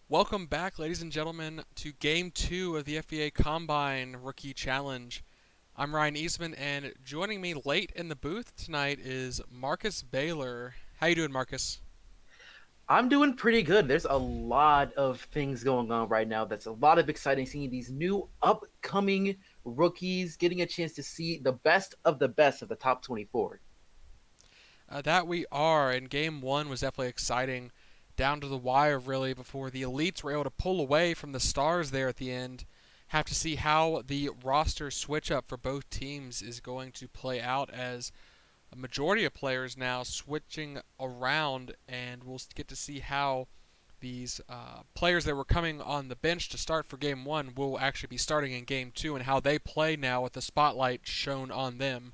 Welcome back, ladies and gentlemen, to Game 2 of the FBA Combine Rookie Challenge. I'm Ryan Eastman, and joining me late in the booth tonight is Marcus Baylor. How you doing, Marcus? I'm doing pretty good. There's a lot of things going on right now. That's a lot of exciting seeing these new upcoming rookies getting a chance to see the best of the top 24. That we are, and Game 1 was definitely exciting, down to the wire, really, before the elites were able to pull away from the stars there at the end. Have to see how the roster switch up for both teams is going to play out, as a majority of players now switching around, and we'll get to see how these players that were coming on the bench to start for Game 1 will actually be starting in Game 2 and how they play now with the spotlight shown on them.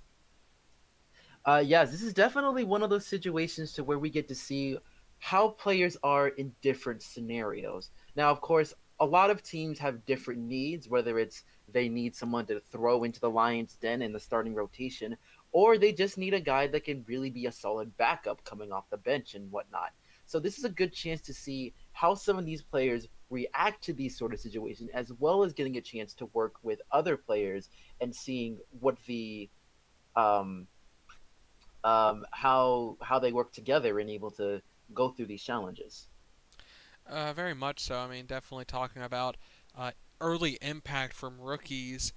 Yes, this is definitely one of those situations to where we get to see how players are in different scenarios. Now, of course, a lot of teams have different needs, whether it's they need someone to throw into the lion's den in the starting rotation, or they just need a guy that can really be a solid backup coming off the bench and whatnot. So this is a good chance to see how some of these players react to these sort of situations, as well as getting a chance to work with other players and seeing what the um, how they work together and able to go through these challenges. Very much so. I mean, definitely talking about uh, early impact from rookies.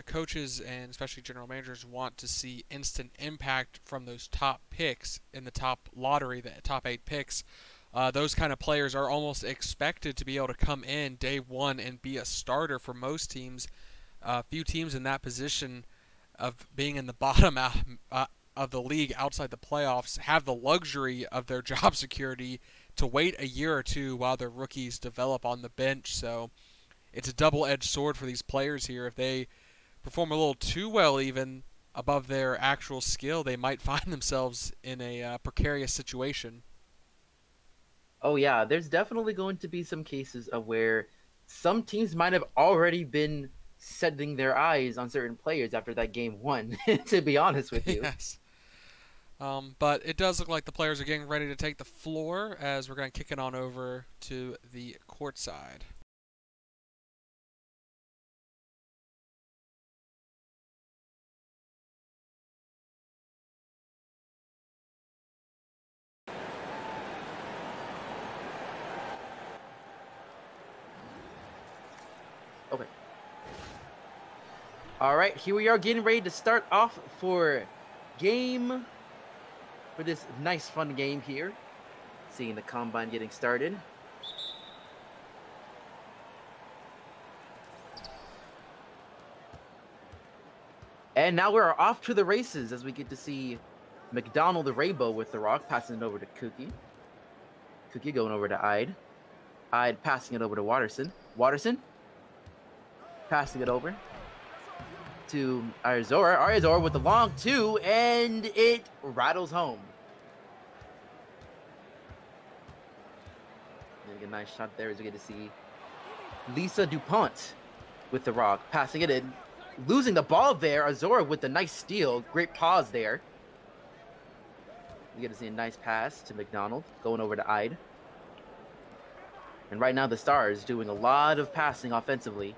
Coaches and especially general managers want to see instant impact from those top picks in the top lottery, the top 8 picks. Those kind of players are almost expected to be able to come in day one and be a starter for most teams. Few teams in that position of being in the bottom of the league outside the playoffs have the luxury of their job security to wait a year or two while their rookies develop on the bench. So it's a double-edged sword for these players here. If they perform a little too well, even above their actual skill, they might find themselves in a precarious situation. Oh yeah, there's definitely going to be some cases of where some teams might have already been setting their eyes on certain players after that game one, to be honest with you. Yes. But it does look like the players are getting ready to take the floor as we're going to kick it on over to the court side. Okay. All right, here we are getting ready to start off for game for this nice fun game here. Seeing the combine getting started. And now we're off to the races as we get to see McDonald the Rainbow with the rock, passing it over to Cookie. Cookie going over to Ide. Ide passing it over to Watterson. Watterson passing it over to Arizora. Arizora with the long two, and it rattles home. Getting a nice shot there as we get to see Lisa DuPont with the rock, passing it in. Losing the ball there, Azora with the nice steal. Great pause there. We get to see a nice pass to McDonald, going over to Ide. And right now the Stars doing a lot of passing offensively.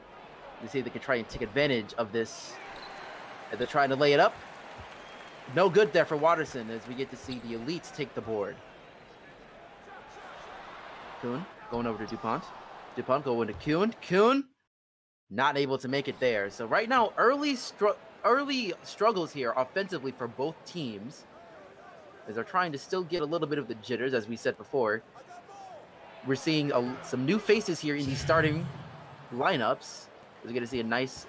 You see if they can try and take advantage of this. And they're trying to lay it up. No good there for Watterson as we get to see the elites take the board. Kuhn going over to DuPont. DuPont going to Kuhn. Kuhn not able to make it there. So right now, early struggles here offensively for both teams as they're trying to still get a little bit of the jitters, as we said before. We're seeing some new faces here in these starting lineups. We're going to see a nice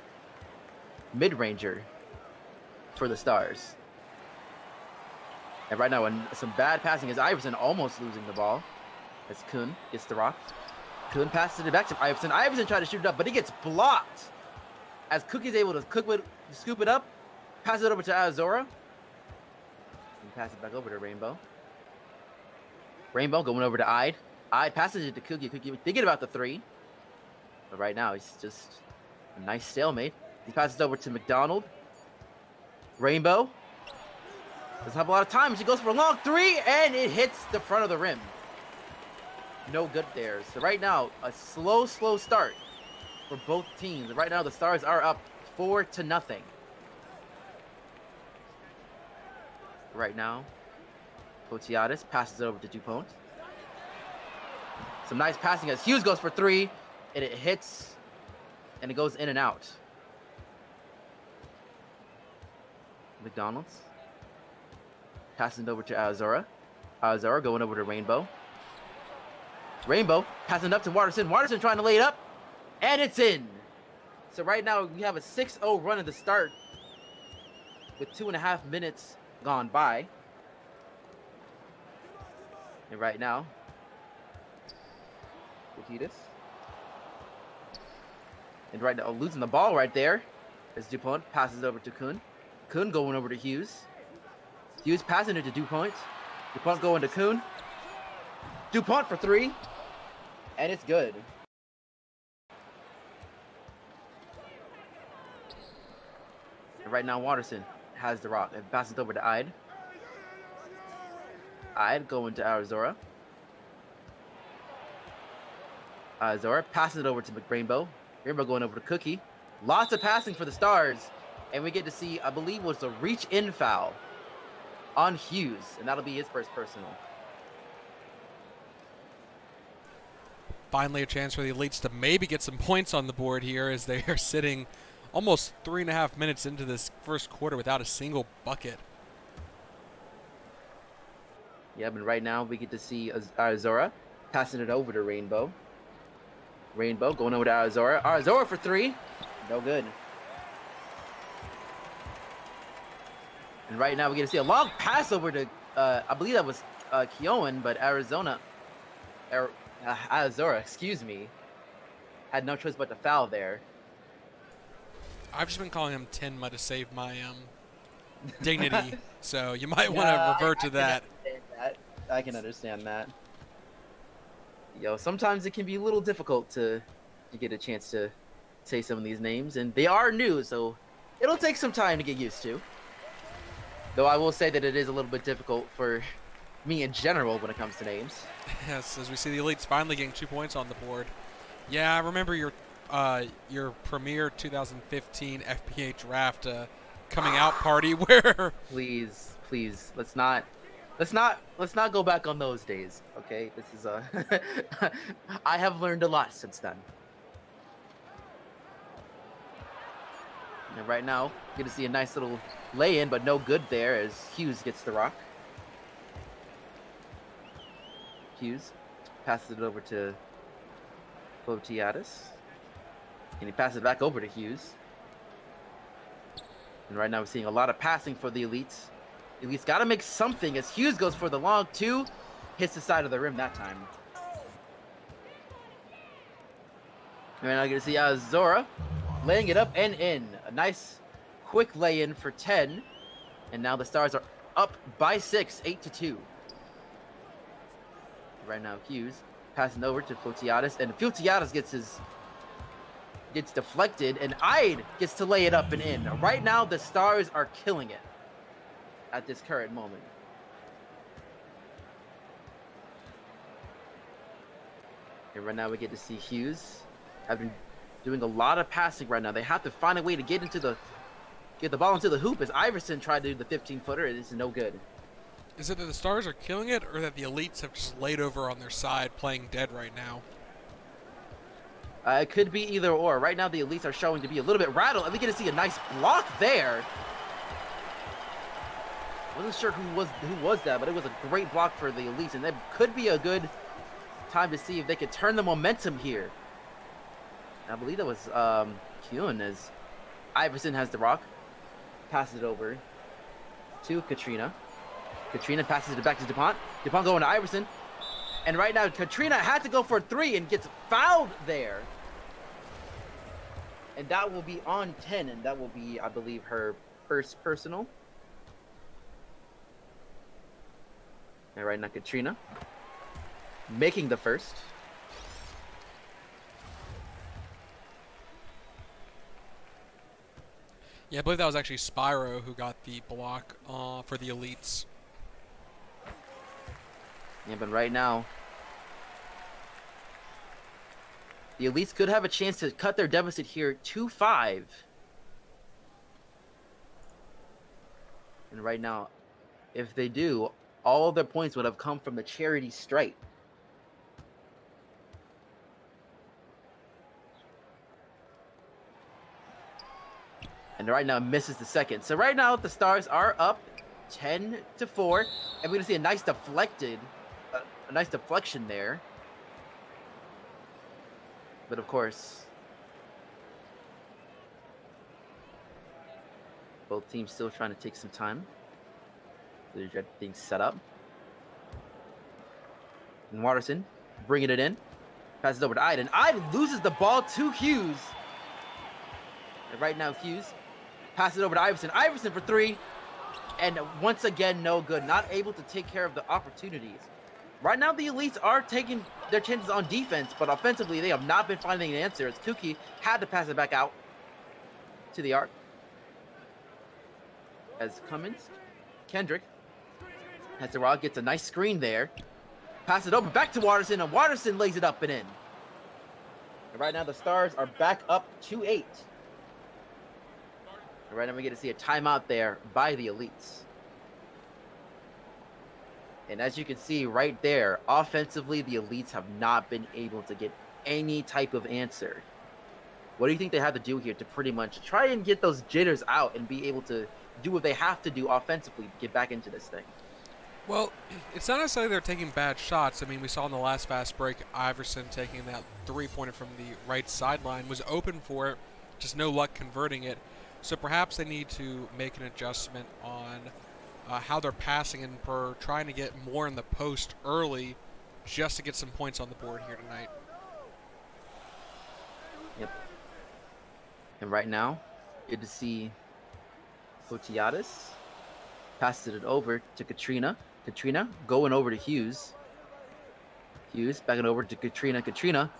mid-ranger for the Stars. And right now, some bad passing as Iverson almost losing the ball as Kuhn gets the rock. Kuhn passes it back to Iverson. Iverson tried to shoot it up, but he gets blocked as Cookie's able to scoop it up, pass it over to Azora, and pass it back over to Rainbow. Rainbow going over to Ide. Ide passes it to Cookie. Cookie thinking about the three, but right now it's just a nice stalemate. He passes it over to McDonald. Rainbow doesn't have a lot of time. She goes for a long three, and it hits the front of the rim. No good there. So right now, a slow start for both teams. Right now, the Stars are up 4-0. Right now, Potiadis passes it over to Dupont. Some nice passing as Hughes goes for 3, and it hits, and it goes in and out. McDonald's passing it over to Azora. Azora going over to Rainbow. Rainbow passing it up to Watterson. Watterson trying to lay it up, and it's in. So right now we have a 6-0 run at the start with 2.5 minutes gone by. And right now, Vaquitas. And right now, losing the ball right there as Dupont passes over to Kuhn. Kuhn going over to Hughes. Hughes passing it to Dupont. Dupont going to Kuhn. Dupont for 3. And it's good. And right now, Watterson has the rock and passes it over to Ide. Ide going to Arizora. Arizora passes it over to McRainbow. Rainbow going over to Cookie. Lots of passing for the Stars. And we get to see, I believe, was a reach-in foul on Hughes. And that'll be his first personal. Finally a chance for the Elites to maybe get some points on the board here as they are sitting almost 3.5 minutes into this first quarter without a single bucket. Yeah, but right now we get to see Arizora passing it over to Rainbow. Rainbow going over to Arizora. Arizora for 3. No good. And right now we get to see a long pass over to, I believe that was Keown, but Arizora, excuse me, had no choice but to foul there. I've just been calling him Tenma to save my dignity, so you might want to revert to that. I can understand that. Yo, sometimes it can be a little difficult to get a chance to say some of these names, and they are new, so it'll take some time to get used to. Though I will say that it is a little bit difficult for me in general when it comes to names. Yes, as we see the Elites finally getting 2 points on the board. Yeah, I remember your premier 2015 FBA draft coming out party where please let's not go back on those days, okay? This is I have learned a lot since then. And right now, you're gonna see a nice little lay-in, but no good there as Hughes gets the rock. Hughes passes it over to Potiadis. And he passes it back over to Hughes. And right now we're seeing a lot of passing for the Elites. Elites got to make something as Hughes goes for the long 2. Hits the side of the rim that time. And right now you're going to see Azora laying it up and in. A nice quick lay-in for 10. And now the Stars are up by 6, 8-2. Right now Hughes passing over to Potiadis. And Potiadis gets deflected, and Ide gets to lay it up and in. Right now, the Stars are killing it at this current moment. And right now, we get to see Hughes have been doing a lot of passing right now. They have to find a way to get the ball into the hoop as Iverson tried to do the 15-footer. It is no good. Is it that the Stars are killing it, or that the Elites have just laid over on their side playing dead right now? It could be either or. Right now, the Elites are showing to be a little bit rattled, and we get to see a nice block there. Wasn't sure who was that, but it was a great block for the Elites, and that could be a good time to see if they could turn the momentum here. I believe that was Keown as Iverson has the rock, passes it over to Katrina. Katrina passes it back to Dupont. Dupont going to Iverson. And right now, Katrina had to go for a 3 and gets fouled there. And that will be on 10, and that will be, I believe, her first personal. And right now, Katrina making the first. Yeah, I believe that was actually Spyro who got the block for the Elites. Yeah, but right now, The Elites could have a chance to cut their deficit here 2-5. And right now, if they do, all of their points would have come from the charity stripe. And right now misses the second. So right now the Stars are up 10-4, and we're gonna see a nice deflection there. But of course, both teams still trying to take some time. They're getting things set up. And Watterson bringing it in, passes over to Ide, and Ide loses the ball to Hughes. And right now Hughes passes over to Iverson. Iverson for three. And once again, no good. Not able to take care of the opportunities. Right now, the Elites are taking their chances on defense, but offensively, they have not been finding an answer. As Kuki had to pass it back out to the arc. As Kendrick has the rock, gets a nice screen there. Pass it over back to Watterson, and Watterson lays it up and in. And right now, the Stars are back up 2-8. Right now we get to see a timeout there by the Elites. And as you can see right there, offensively, the Elites have not been able to get any type of answer. What do you think they have to do here to pretty much try and get those jitters out and be able to do what they have to do offensively to get back into this thing? Well, it's not necessarily they're taking bad shots. I mean, we saw in the last fast break, Iverson taking that three-pointer from the right sideline, was open for it, just no luck converting it. So perhaps they need to make an adjustment on how they're passing and for trying to get more in the post early just to get some points on the board here tonight. Yep. And right now, good to see Fotiadis passes it over to Katrina. Katrina going over to Hughes. Hughes backing over to Katrina. Katrina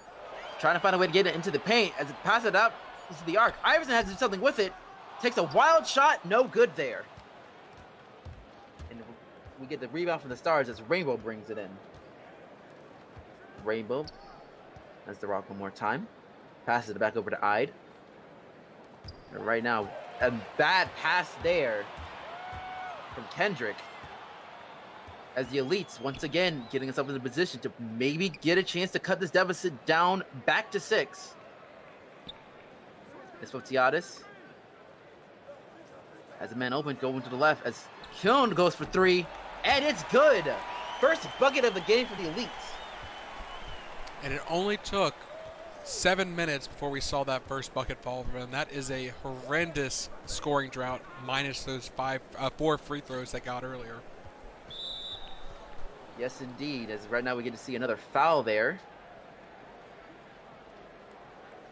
trying to find a way to get it into the paint as it passes it out into the arc. Iverson has to do something with it. Takes a wild shot, no good there. And we get the rebound from the Stars as Rainbow brings it in. Rainbow has the rock one more time. Passes it back over to Ide. And right now, a bad pass there from Kendrick. As the Elites, once again, getting themselves in a position to maybe get a chance to cut this deficit down back to 6. It's Fotiadis. As a man open, going to the left, as Kiln goes for 3, and it's good! First bucket of the game for the Elites. And it only took 7 minutes before we saw that first bucket fall for them. That is a horrendous scoring drought, minus those 4 free throws they got earlier. Yes, indeed, as right now we get to see another foul there.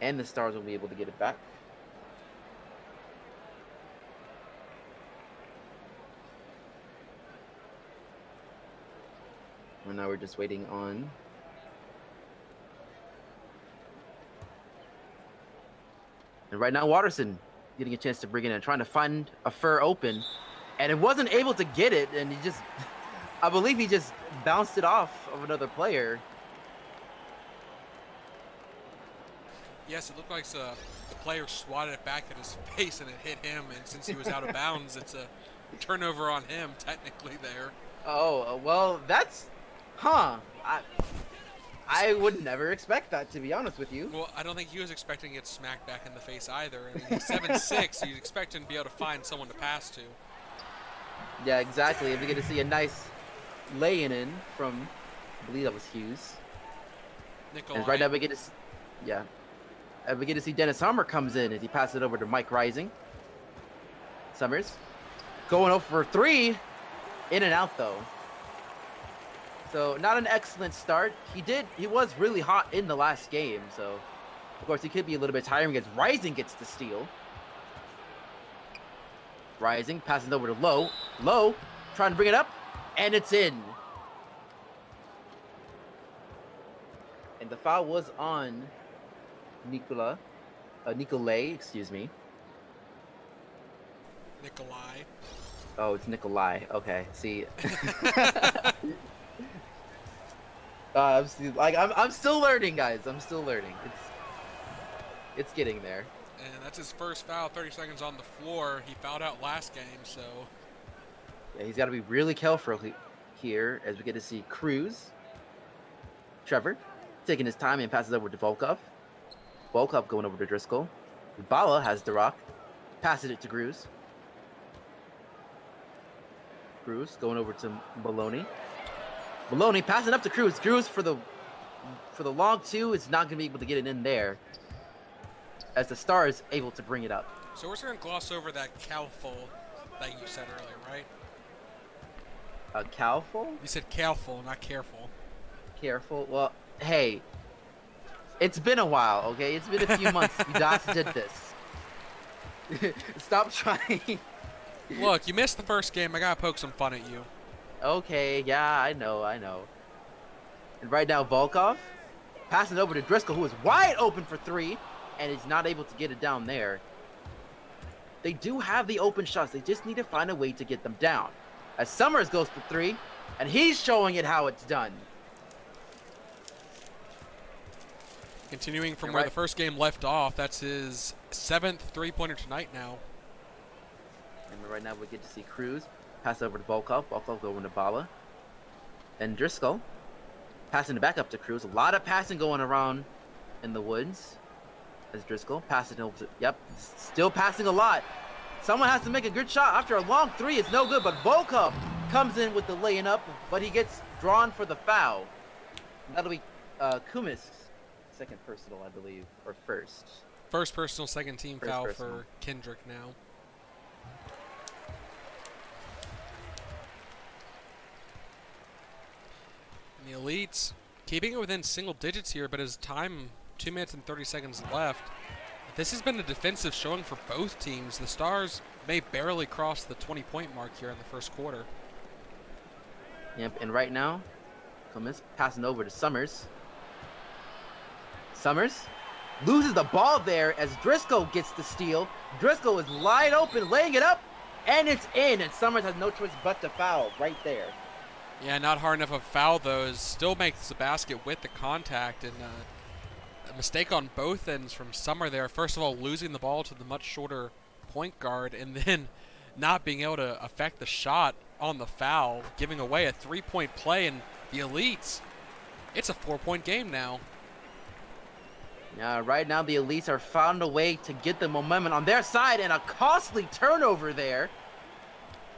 And the Stars will be able to get it back. And now we're just waiting on and right now Watterson getting a chance to bring it in, trying to find a fur open, and it wasn't able to get it, and he just I believe he just bounced it off of another player. Yes, it looked like the player swatted it back at his face and it hit him, and since he was out of bounds, it's a turnover on him technically there. Oh, well, that's I would never expect that, to be honest with you. Well, I don't think he was expecting to get smacked back in the face either. I mean, he's 7'6", you'd expect him to be able to find someone to pass to. Yeah, exactly. We get to see a nice lay-in from, I believe that was Hughes. Nikolai. And right now we get to, yeah. And we get to see Dennis Hummer comes in as he passes it over to Mike Rising. Summers going over for 3, in and out though. So not an excellent start. He was really hot in the last game, so of course he could be a little bit tiring as Rising gets the steal. Rising passes over to Low. Low trying to bring it up, and it's in. And the foul was on Nikolai, excuse me. Nikolai. Oh, it's Nikolai. Okay, see. I'm still learning, guys. I'm still learning. It's getting there. And that's his first foul, 30 seconds on the floor. He fouled out last game, so... Yeah, he's got to be really careful here as we get to see Cruz. Trevor taking his time and passes over to Volkov. Volkov going over to Driscoll. Bala has the rock. Passes it to Cruz. Cruz going over to Maloney. Maloney passing up to Cruz. Cruz for the long two is not going to be able to get it in there, as the Star is able to bring it up. So we're just going to gloss over that careful that you said earlier, right? Careful? You said careful, not careful. Careful? Well, hey, it's been a while, okay? It's been a few months since Dots did this. Stop trying. Look, you missed the first game. I got to poke some fun at you. Okay, yeah, I know. And right now, Volkov passing over to Driscoll, who is wide open for three, and is not able to get it down there. They do have the open shots. They just need to find a way to get them down. As Summers goes for three, and he's showing it how it's done. Continuing from where the first game left off, that's his 7th three-pointer tonight now. And right now we get to see Cruz pass over to Volkov. Volkov going to Bala. And Driscoll passing it back up to Cruz. A lot of passing going around in the woods. As Driscoll passing over to, yep, still passing a lot. Someone has to make a good shot. After a long three, it's no good, but Volkov comes in with the laying up, but he gets drawn for the foul. That'll be Kumis' second personal, I believe, or first. First personal, second team foul personal for Kendrick now. And the Elites keeping it within single digits here, but as time, 2 minutes and 30 seconds left, this has been a defensive showing for both teams. The Stars may barely cross the 20-point mark here in the first quarter. Yep, and right now, Kumis passing over to Summers. Summers loses the ball there as Driscoll gets the steal. Driscoll is wide open, laying it up, and it's in, and Summers has no choice but to foul right there. Yeah, not hard enough of a foul, though. Still makes the basket with the contact, and a mistake on both ends from Summer there. First of all, losing the ball to the much shorter point guard, and then not being able to affect the shot on the foul, giving away a three-point play, and the Elites, it's a 4-point game now. Yeah, right now the Elites are found a way to get the momentum on their side, and a costly turnover there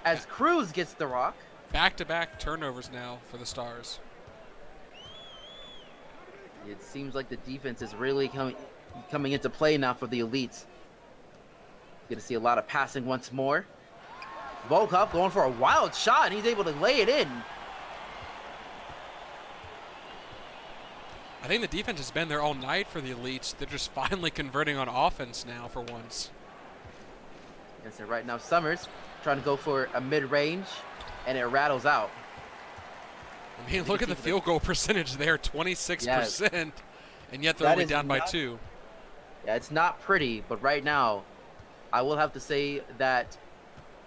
as Cruz gets the rock. Back-to-back turnovers now for the Stars. It seems like the defense is really coming into play now for the Elites. Going to see a lot of passing once more. Volkov going for a wild shot, and he's able to lay it in. I think the defense has been there all night for the Elites. They're just finally converting on offense now for once. Yes, and right now Summers trying to go for a mid-range, and it rattles out. I mean, look at the field goal percentage there, 26%, and yet they're only down by 2. Yeah, it's not pretty, but right now, I will have to say that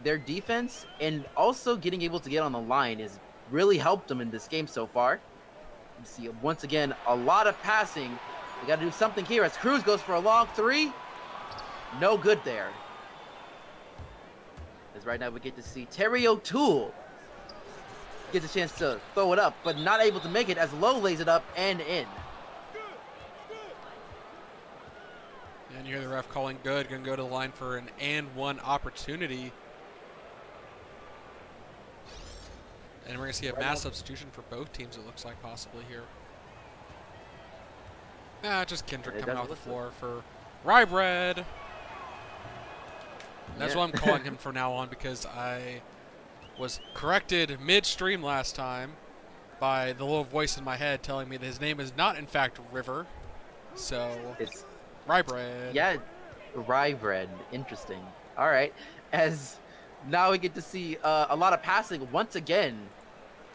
their defense and also getting able to get on the line has really helped them in this game so far. You see, once again, a lot of passing. They got to do something here as Cruz goes for a long three. No good there. As right now we get to see Terry O'Toole gets a chance to throw it up, but not able to make it as Lowe lays it up and in. And you hear the ref calling good, going to go to the line for an and-one opportunity. And we're going to see a mass substitution for both teams, it looks like, possibly here. Just Kendrick coming off the floor for Rybread. That's what I'm calling him from now on, because I was corrected midstream last time by the little voice in my head telling me that his name is not, in fact, River. So, it's Rybread. Yeah, Rybread. Interesting. All right. As now we get to see a lot of passing once again.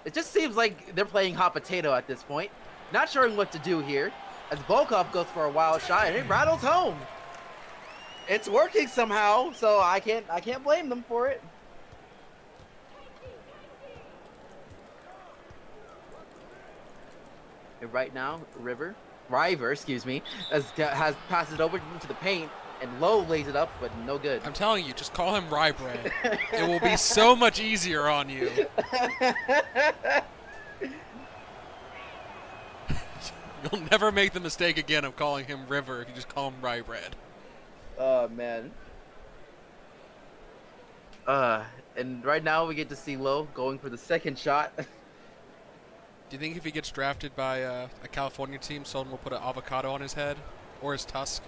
It just seems like they're playing hot potato at this point. Not sure what to do here. As Volkov goes for a wild shot and it rattles home. It's working somehow, so I can't blame them for it. And right now, River River, excuse me, has passes it over into the paint, and Lowe lays it up, but no good. I'm telling you, just call him Rye Bread. It will be so much easier on you. You'll never make the mistake again of calling him River if you just call him Rye Bread. Oh, man. And right now we get to see Lowe going for the second shot. Do you think if he gets drafted by a California team, someone will put an avocado on his head or his tusk?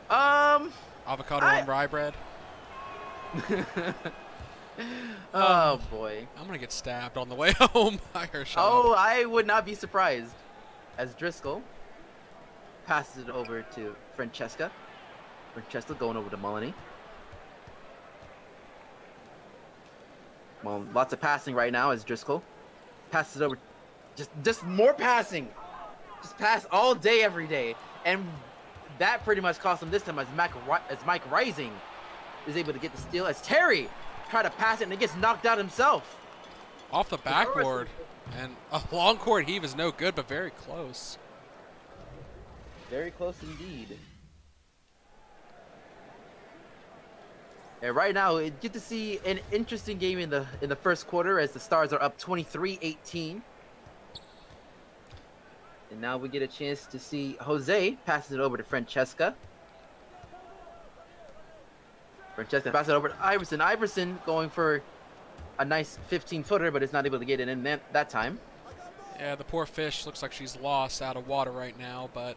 Avocado on rye bread? Oh, boy. I'm going to get stabbed on the way home. I heard shot. Oh, I would not be surprised. As Driscoll passes it over to Francesca. Francesca going over to Mullany. Well, lots of passing right now as Driscoll passes it over. Just more passing. Just pass all day, every day. And that pretty much cost him this time as Mike Rising is able to get the steal. As Terry tried to pass it and he gets knocked out himself. Off the backboard. And a long court heave is no good, but very close. Very close indeed. And right now, you get to see an interesting game in the first quarter as the Stars are up 23-18. And now we get a chance to see Jose passes it over to Francesca. Francesca passes it over to Iverson. Iverson going for a nice 15-footer, but is not able to get it in that time. Yeah, the poor fish looks like she's lost out of water right now, but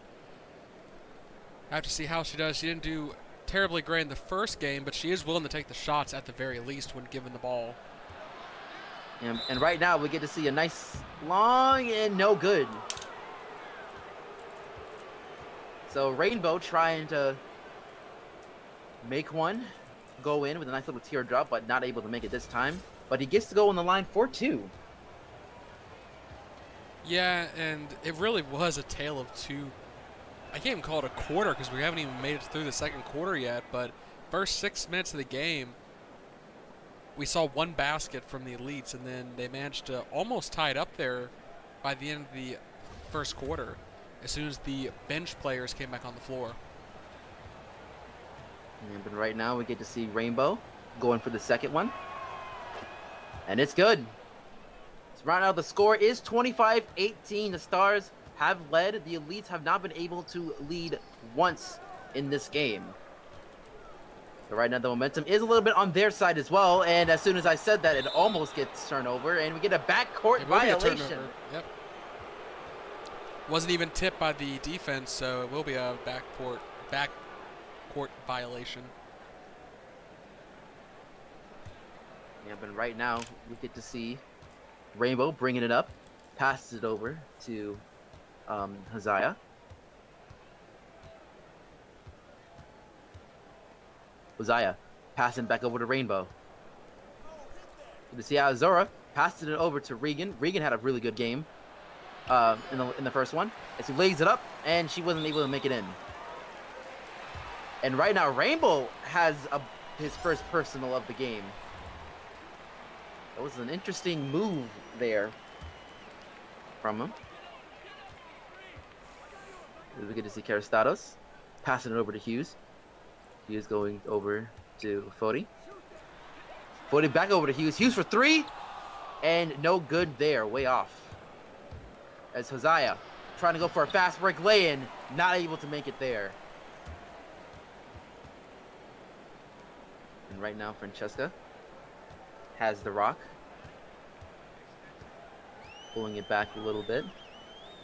I have to see how she does. She didn't do terribly great in the first game, but she is willing to take the shots at the very least when given the ball. And right now, we get to see a nice long and no good. So Rainbow trying to make one go in with a nice little teardrop, but not able to make it this time. But he gets to go on the line for two. Yeah, and it really was a tale of two. I can't even call it a quarter because we haven't even made it through the second quarter yet, but first 6 minutes of the game, we saw one basket from the Elites, and then they managed to almost tie it up there by the end of the first quarter as soon as the bench players came back on the floor. But right now we get to see Rainbow going for the second one. And it's good. So right now the score is 25-18. The Stars have led. The Elites have not been able to lead once in this game. So right now the momentum is a little bit on their side as well. And as soon as I said that, it almost gets turned over. And we get a backcourt violation. Yep. Wasn't even tipped by the defense, so it will be a backcourt violation. Yeah, but right now we get to see Rainbow bringing it up, passes it over to Hazaya. Hazaya passing back over to Rainbow. You see Azora passes it over to Regan. Regan had a really good game in the first one. As he lays it up, and she wasn't able to make it in. And right now, Rainbow has his first personal of the game. That was an interesting move there from him. We get to see Karistados passing it over to Hughes. Hughes going over to Foti. Foti back over to Hughes. Hughes for three. And no good there. Way off. As Hosea trying to go for a fast break lay-in. Not able to make it there. And right now, Francesca has the rock. Pulling it back a little bit.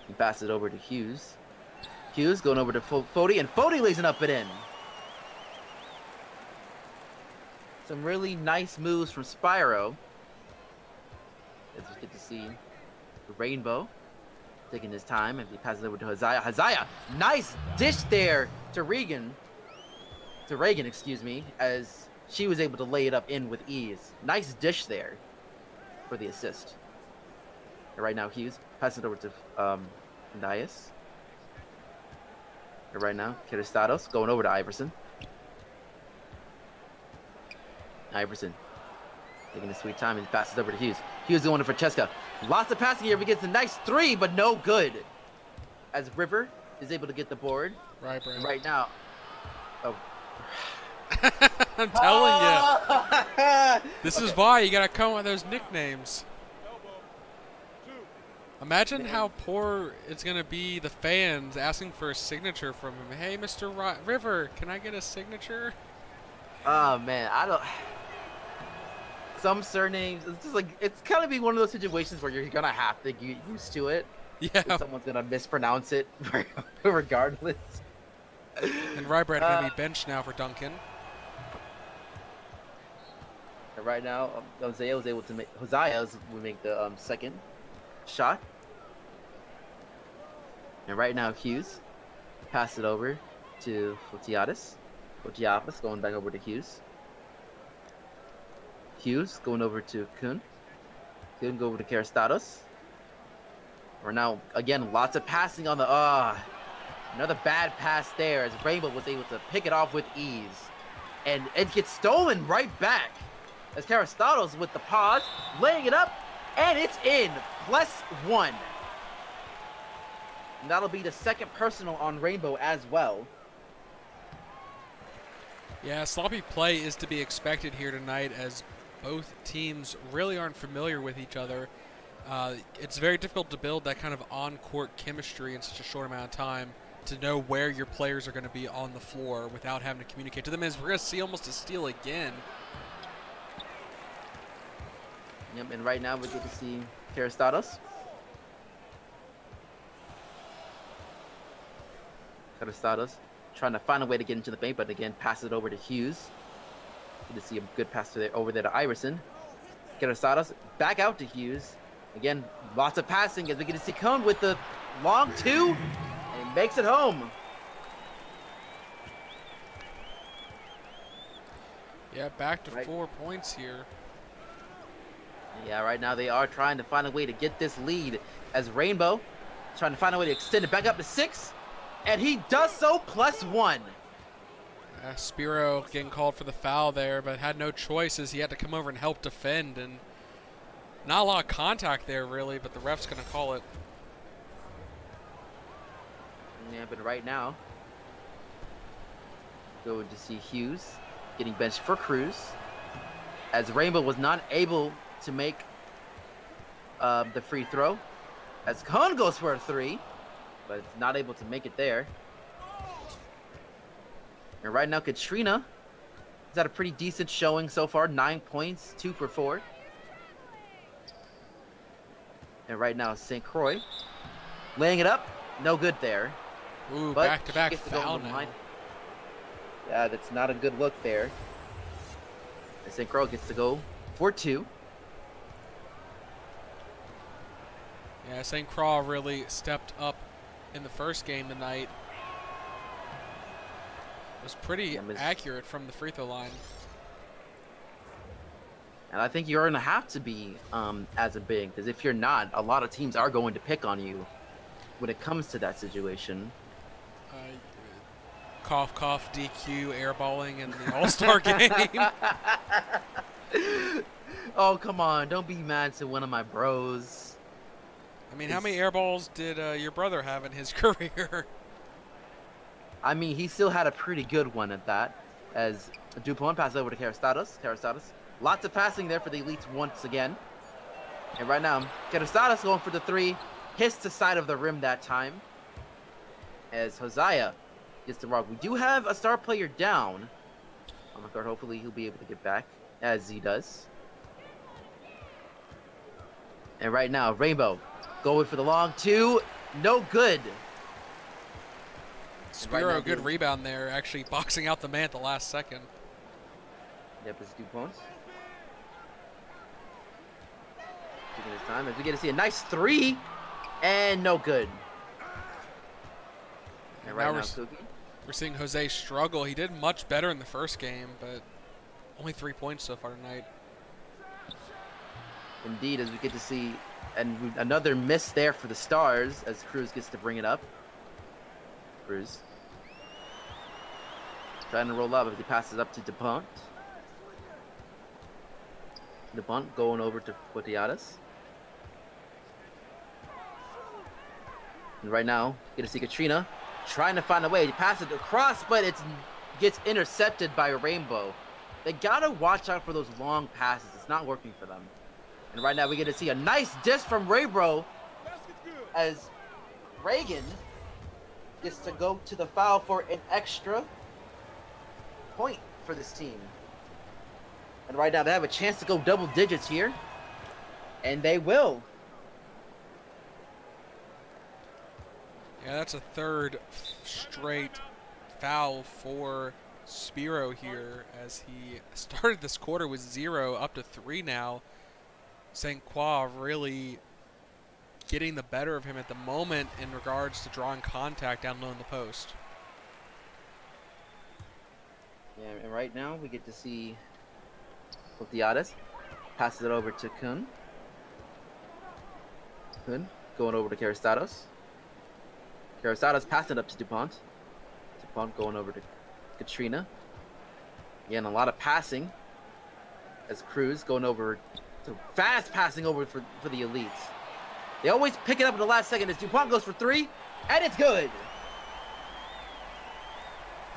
He passes it over to Hughes. Hughes going over to Foti, and Foti lays it up and in. Some really nice moves from Spyro. As we get to see the Rainbow taking his time, and he passes it over to Hazaya. Hazaya, nice dish there to Regan, excuse me, as she was able to lay it up in with ease. Nice dish there for the assist. And right now, Hughes passes it over to Dias. And right now, Kiristados going over to Iverson. Iverson taking a sweet time and passes over to Hughes. Hughes going to Francesca. Lots of passing here. He gets a nice three, but no good. as River is able to get the board. Right, Brad. And right now, oh. I'm telling you. This is why you gotta come up with those nicknames. Imagine how poor it's gonna be the fans asking for a signature from him. Hey, Mr. River, can I get a signature? Oh man, I don't. Some surnames, it's just like it's kind of be one of those situations where you're gonna have to get used to it. Yeah. Someone's gonna mispronounce it, regardless. And Rybread gonna be benched now for Duncan. And right now, Hosea was able to make will make the second shot. And right now, Hughes pass it over to Fotiadis. Fotiadis going back over to Hughes. Hughes going over to Kuhn. Kuhn go over to Karistados. We're now, again, lots of passing on the, another bad pass there as Rainbow was able to pick it off with ease. And it gets stolen right back as Karistados with the pause, laying it up, and it's in, +1. And that'll be the second personal on Rainbow as well. Yeah, sloppy play is to be expected here tonight as both teams really aren't familiar with each other. It's very difficult to build that kind of on-court chemistry in such a short amount of time to know where your players are going to be on the floor without having to communicate to them. As we're going to see almost a steal again. Yep, and right now we get to see Karistados. Karistados trying to find a way to get into the paint, but again, pass it over to Hughes. Good to see a good pass over there to Iverson. Karistados back out to Hughes. Again, lots of passing as we get to see Cone with the long two, and he makes it home. Yeah, back to 4 points here. Yeah, right now they are trying to find a way to get this lead as Rainbow trying to find a way to extend it back up to 6. And he does so, +1. Spiro getting called for the foul there, but had no choice as he had to come over and help defend. And not a lot of contact there, really, but the ref's going to call it. Yeah, but right now, go to see Hughes getting benched for Cruz, as Rainbow was not able to make the free throw, as Khan goes for a 3, but it's not able to make it there. And right now, Katrina has had a pretty decent showing so far, 9 points, 2 for 4. And right now, St. Croix laying it up, no good there. Ooh, but back-to-back foul now. Yeah, that's not a good look there. And St. Croix gets to go for 2. Yeah, St. Croix really stepped up in the first game tonight. Was pretty accurate from the free throw line. And I think you're going to have to be as a big, because if you're not, a lot of teams are going to pick on you when it comes to that situation. Cough, cough, DQ, airballing in the All-Star game. Oh, come on. Don't be mad to one of my bros. I mean, how many airballs did your brother have in his career? I mean, he still had a pretty good one at that. As Dupont passes over to Karistados. Lots of passing there for the elites once again. And right now, Karistados going for the 3. Hits the side of the rim that time. As Hosea gets the rock. We do have a star player down on the court. Hopefully he'll be able to get back, as he does. And right now, Rainbow going for the long 2. No good. Spiro, right now, good rebound there, actually boxing out the man at the last second. Yep, it's Dupont. Taking his time as we get to see a nice 3. And no good. And right now, we're seeing Jose struggle. He did much better in the first game, but only 3 points so far tonight. Indeed, as we get to see another miss there for the Stars as Cruz gets to bring it up. Cruz trying to roll up as he passes up to Dupont. Dupont going over to Fotiadis. And right now, get to see Katrina trying to find a way to pass it across, but it gets intercepted by Rainbow. They gotta watch out for those long passes. It's not working for them. And right now, we get to see a nice dish from Rainbow as Reagan gets to go to the foul for an extra point for this team. And right now, they have a chance to go double digits here. And they will. Yeah, that's a third straight foul for Spiro here, as he started this quarter with 0 up to 3 now. St. Croix really getting the better of him at the moment in regards to drawing contact down low in the post. Yeah, and right now we get to see Potiades passes it over to Kun. Kun going over to Caristados. Caristados passing it up to DuPont. DuPont going over to Katrina. Again, a lot of passing as Cruz going over to fast passing over for the elites. They always pick it up in the last second as DuPont goes for 3, and it's good.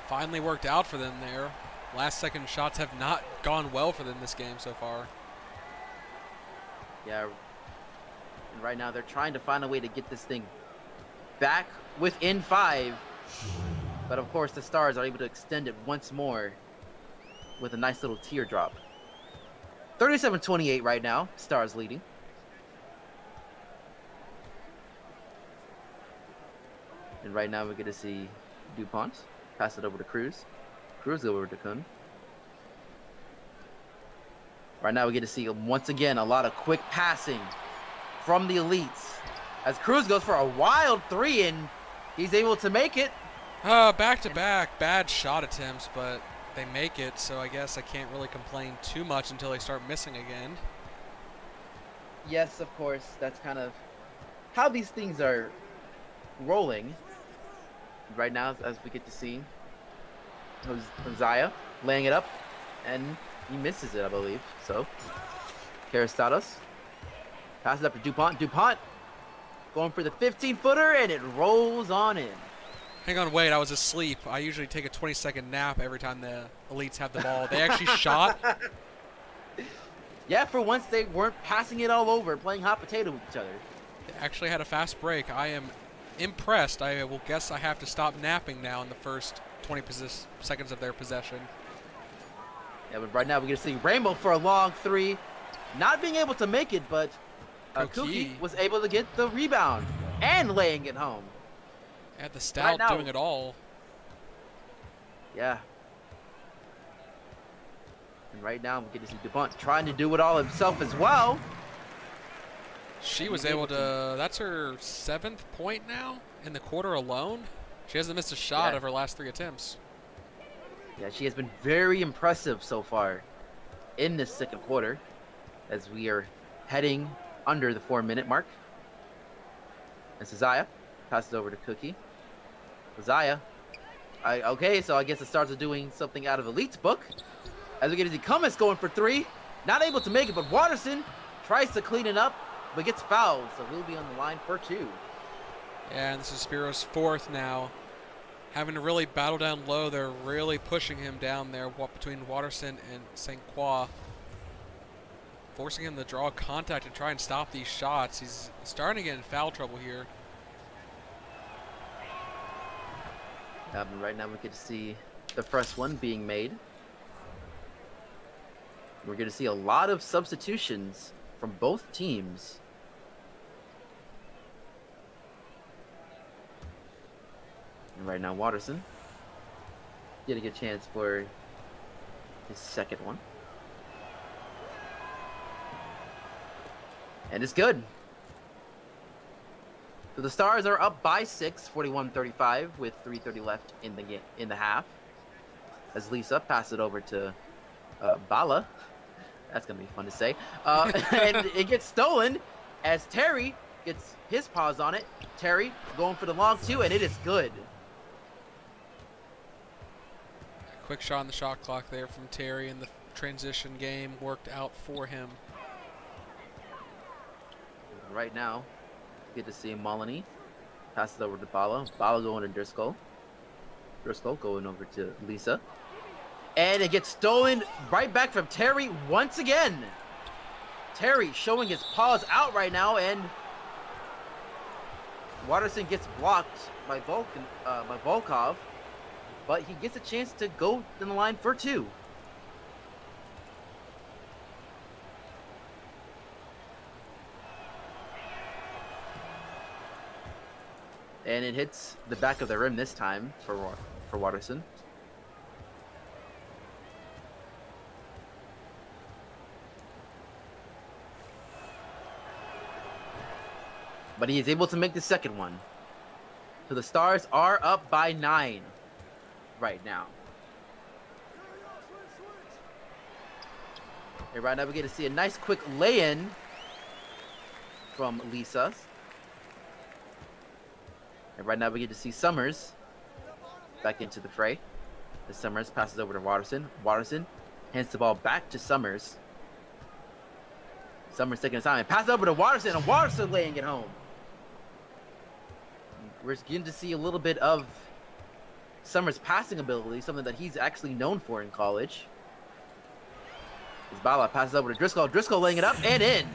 Finally worked out for them there. Last second shots have not gone well for them this game so far. Yeah, and right now they're trying to find a way to get this thing back within 5. But of course the Stars are able to extend it once more with a nice little teardrop. 37-28 right now, Stars leading. And right now we're going to see DuPont pass it over to Cruz. Cruz over to Kun. Right now we get to see once again a lot of quick passing from the elites as Cruz goes for a wild 3 and he's able to make it. Back-to-back bad shot attempts, but they make it, so I guess I can't really complain too much until they start missing again. Yes, of course, that's kind of how these things are rolling. Right now, as we get to see Hosea laying it up, and he misses it, I believe. So, Caristados passes up to DuPont. DuPont going for the 15-footer, and it rolls on in. Hang on, wait, I was asleep. I usually take a 20-second nap every time the elites have the ball. They actually shot. Yeah, for once they weren't passing it all over, playing hot potato with each other. They actually had a fast break. I am impressed. I will guess I have to stop napping now in the first 20 seconds of their possession. Yeah, but right now we're going to see Rainbow for a long 3. Not being able to make it, but Kuki was able to get the rebound and laying it home. At the stout right doing it all. Yeah. And right now we get to see DuPont trying to do it all himself as well. She was able to, that's her 7th point now in the quarter alone. She hasn't missed a shot of her last 3 attempts. Yeah, she has been very impressive so far in this second quarter as we are heading under the 4-minute mark. And Zaya passes over to Cookie. Zaya. Okay, so I guess the Stars are doing something out of Elite's book. As we get to see Cummins going for 3. Not able to make it, but Watterson tries to clean it up, but gets fouled, so he'll be on the line for 2. Yeah, and this is Spiro's 4th now. Having to really battle down low, they're really pushing him down there between Watterson and St. Croix. Forcing him to draw contact and try and stop these shots. He's starting to get in foul trouble here. Right now we get to see the first one being made. We're going to see a lot of substitutions from both teams. And right now Watterson getting a chance for his second one. And it's good. So the Stars are up by 6, 41-35, with 3:30 left in the half. As Lisa passes it over to Bala. That's going to be fun to say. And it gets stolen as Terry gets his paws on it. Terry going for the long 2, and it is good. Quick shot on the shot clock there from Terry, and the transition game worked out for him. Right now, get to see Molyneux Passes over to Bala. Bala going to Driscoll. Driscoll going over to Lisa. And it gets stolen right back from Terry once again. Terry showing his paws out right now, and Watterson gets blocked by Volkov, but he gets a chance to go in the line for 2. And it hits the back of the rim this time for Watterson. But he is able to make the second one. So the Stars are up by 9 right now. And right now we get to see a nice quick lay-in from Lisa. And right now we get to see Summers back into the fray. As Summers passes over to Watterson. Watterson hands the ball back to Summers. Summers taking his time and passes over to Watterson, and Watterson laying it home. We're getting to see a little bit of Summers' passing ability, something that he's actually known for in college. As Bala passes over to Driscoll. Driscoll laying it up and in.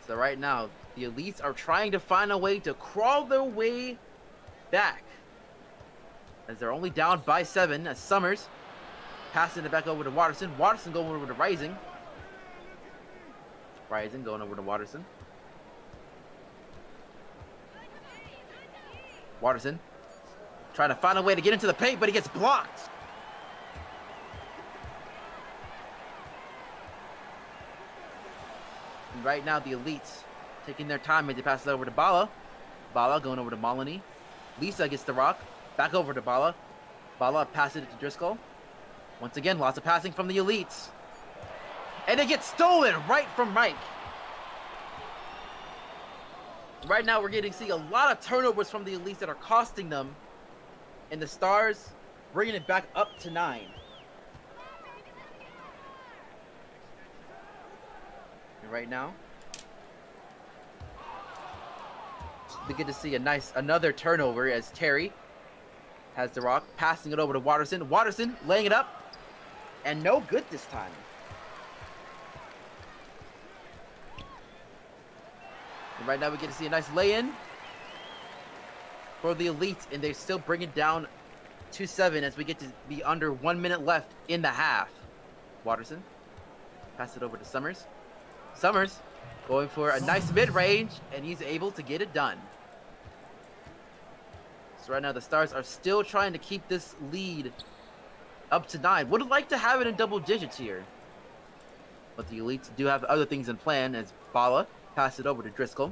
So right now, the Elites are trying to find a way to crawl their way back, as they're only down by 7, as Summers passing it back over to Watterson. Watterson going over to Rising. Rising going over to Watterson. Watterson trying to find a way to get into the paint, but he gets blocked. And right now, the Elites taking their time as they pass it over to Bala. Bala going over to Molyneux. Lisa gets the rock. Back over to Bala. Bala passes it to Driscoll. Once again, lots of passing from the Elites. And it gets stolen right from Mike. Right now, we're getting to see a lot of turnovers from the Elites that are costing them. And the Stars bringing it back up to 9. And right now, we get to see another turnover as Terry has the rock, passing it over to Watterson. Watterson laying it up, and no good this time. And right now we get to see a nice lay-in for the Elites, and they still bring it down to 7 as we get to be under 1 minute left in the half. Watterson pass it over to Summers. Summers going for a nice mid-range, and he's able to get it done. So right now the Stars are still trying to keep this lead up to 9. Would like to have it in double digits here, but the Elites do have other things in plan as Bala passes it over to Driscoll.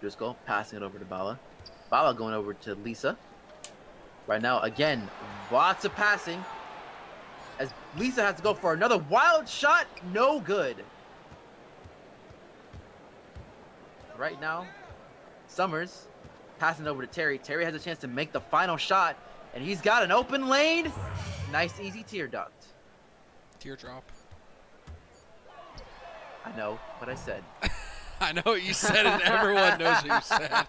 Driscoll passing it over to Bala. Bala going over to Lisa. Right now, again, lots of passing as Lisa has to go for another wild shot. No good. Right now, Summers passing over to Terry. Terry has a chance to make the final shot, and he's got an open lane. Nice, easy tear duct. Teardrop. I know what I said. I know what you said, and everyone knows what you said.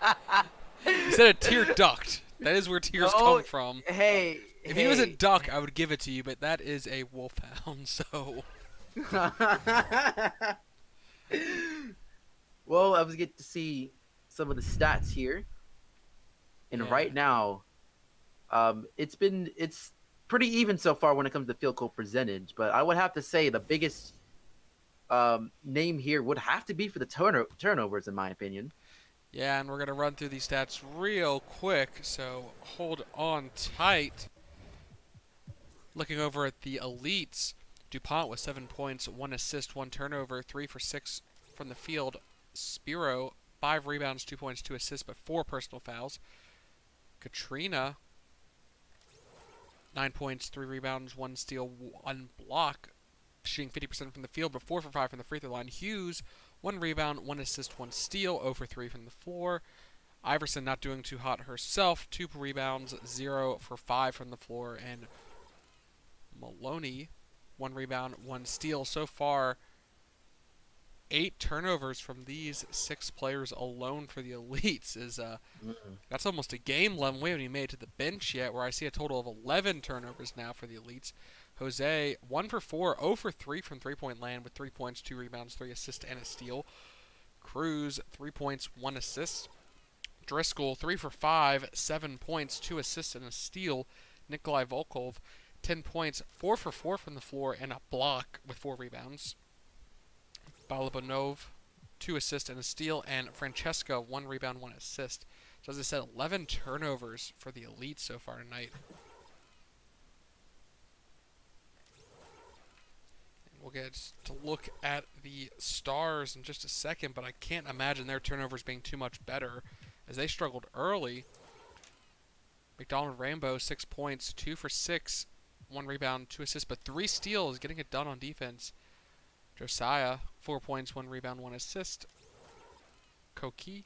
You said a tear duct. That is where tears come from. Hey. If he was a duck, I would give it to you, but that is a wolfhound, so. Well, I was getting to see some of the stats here. And right now, it's pretty even so far when it comes to field goal percentage. But I would have to say the biggest name here would have to be for the turnovers, in my opinion. Yeah, and we're going to run through these stats real quick, so hold on tight. Looking over at the Elites, DuPont with 7 points, 1 assist, 1 turnover, 3 for 6 from the field. Spiro, 5 rebounds, 2 points, 2 assists, but 4 personal fouls. Katrina, 9 points, 3 rebounds, 1 steal, 1 block, shooting 50% from the field, but 4 for 5 from the free throw line. Hughes, 1 rebound, 1 assist, 1 steal, 0 for 3 from the floor. Iverson not doing too hot herself, 2 rebounds, 0 for 5 from the floor, and Maloney, 1 rebound, 1 steal. So far, 8 turnovers from these 6 players alone for the Elites is Mm. that's almost a game level. We haven't even made it to the bench yet, where I see a total of 11 turnovers now for the Elites. Jose, 1 for 4, 0 for 3 from three-point land with 3 points, 2 rebounds, 3 assists, and a steal. Cruz, 3 points, 1 assist. Driscoll, 3 for 5, 7 points, 2 assists, and a steal. Nikolai Volkov, 10 points, 4 for 4 from the floor, and a block with 4 rebounds. Balabanov, 2 assists and a steal, and Francesca, 1 rebound, 1 assist. So as I said, 11 turnovers for the Elite so far tonight. And we'll get to look at the Stars in just a second, but I can't imagine their turnovers being too much better as they struggled early. McDonald Rainbow, 6 points, 2 for 6, 1 rebound, 2 assists, but 3 steals, getting it done on defense. Josiah, 4 points, 1 rebound, 1 assist. Koki,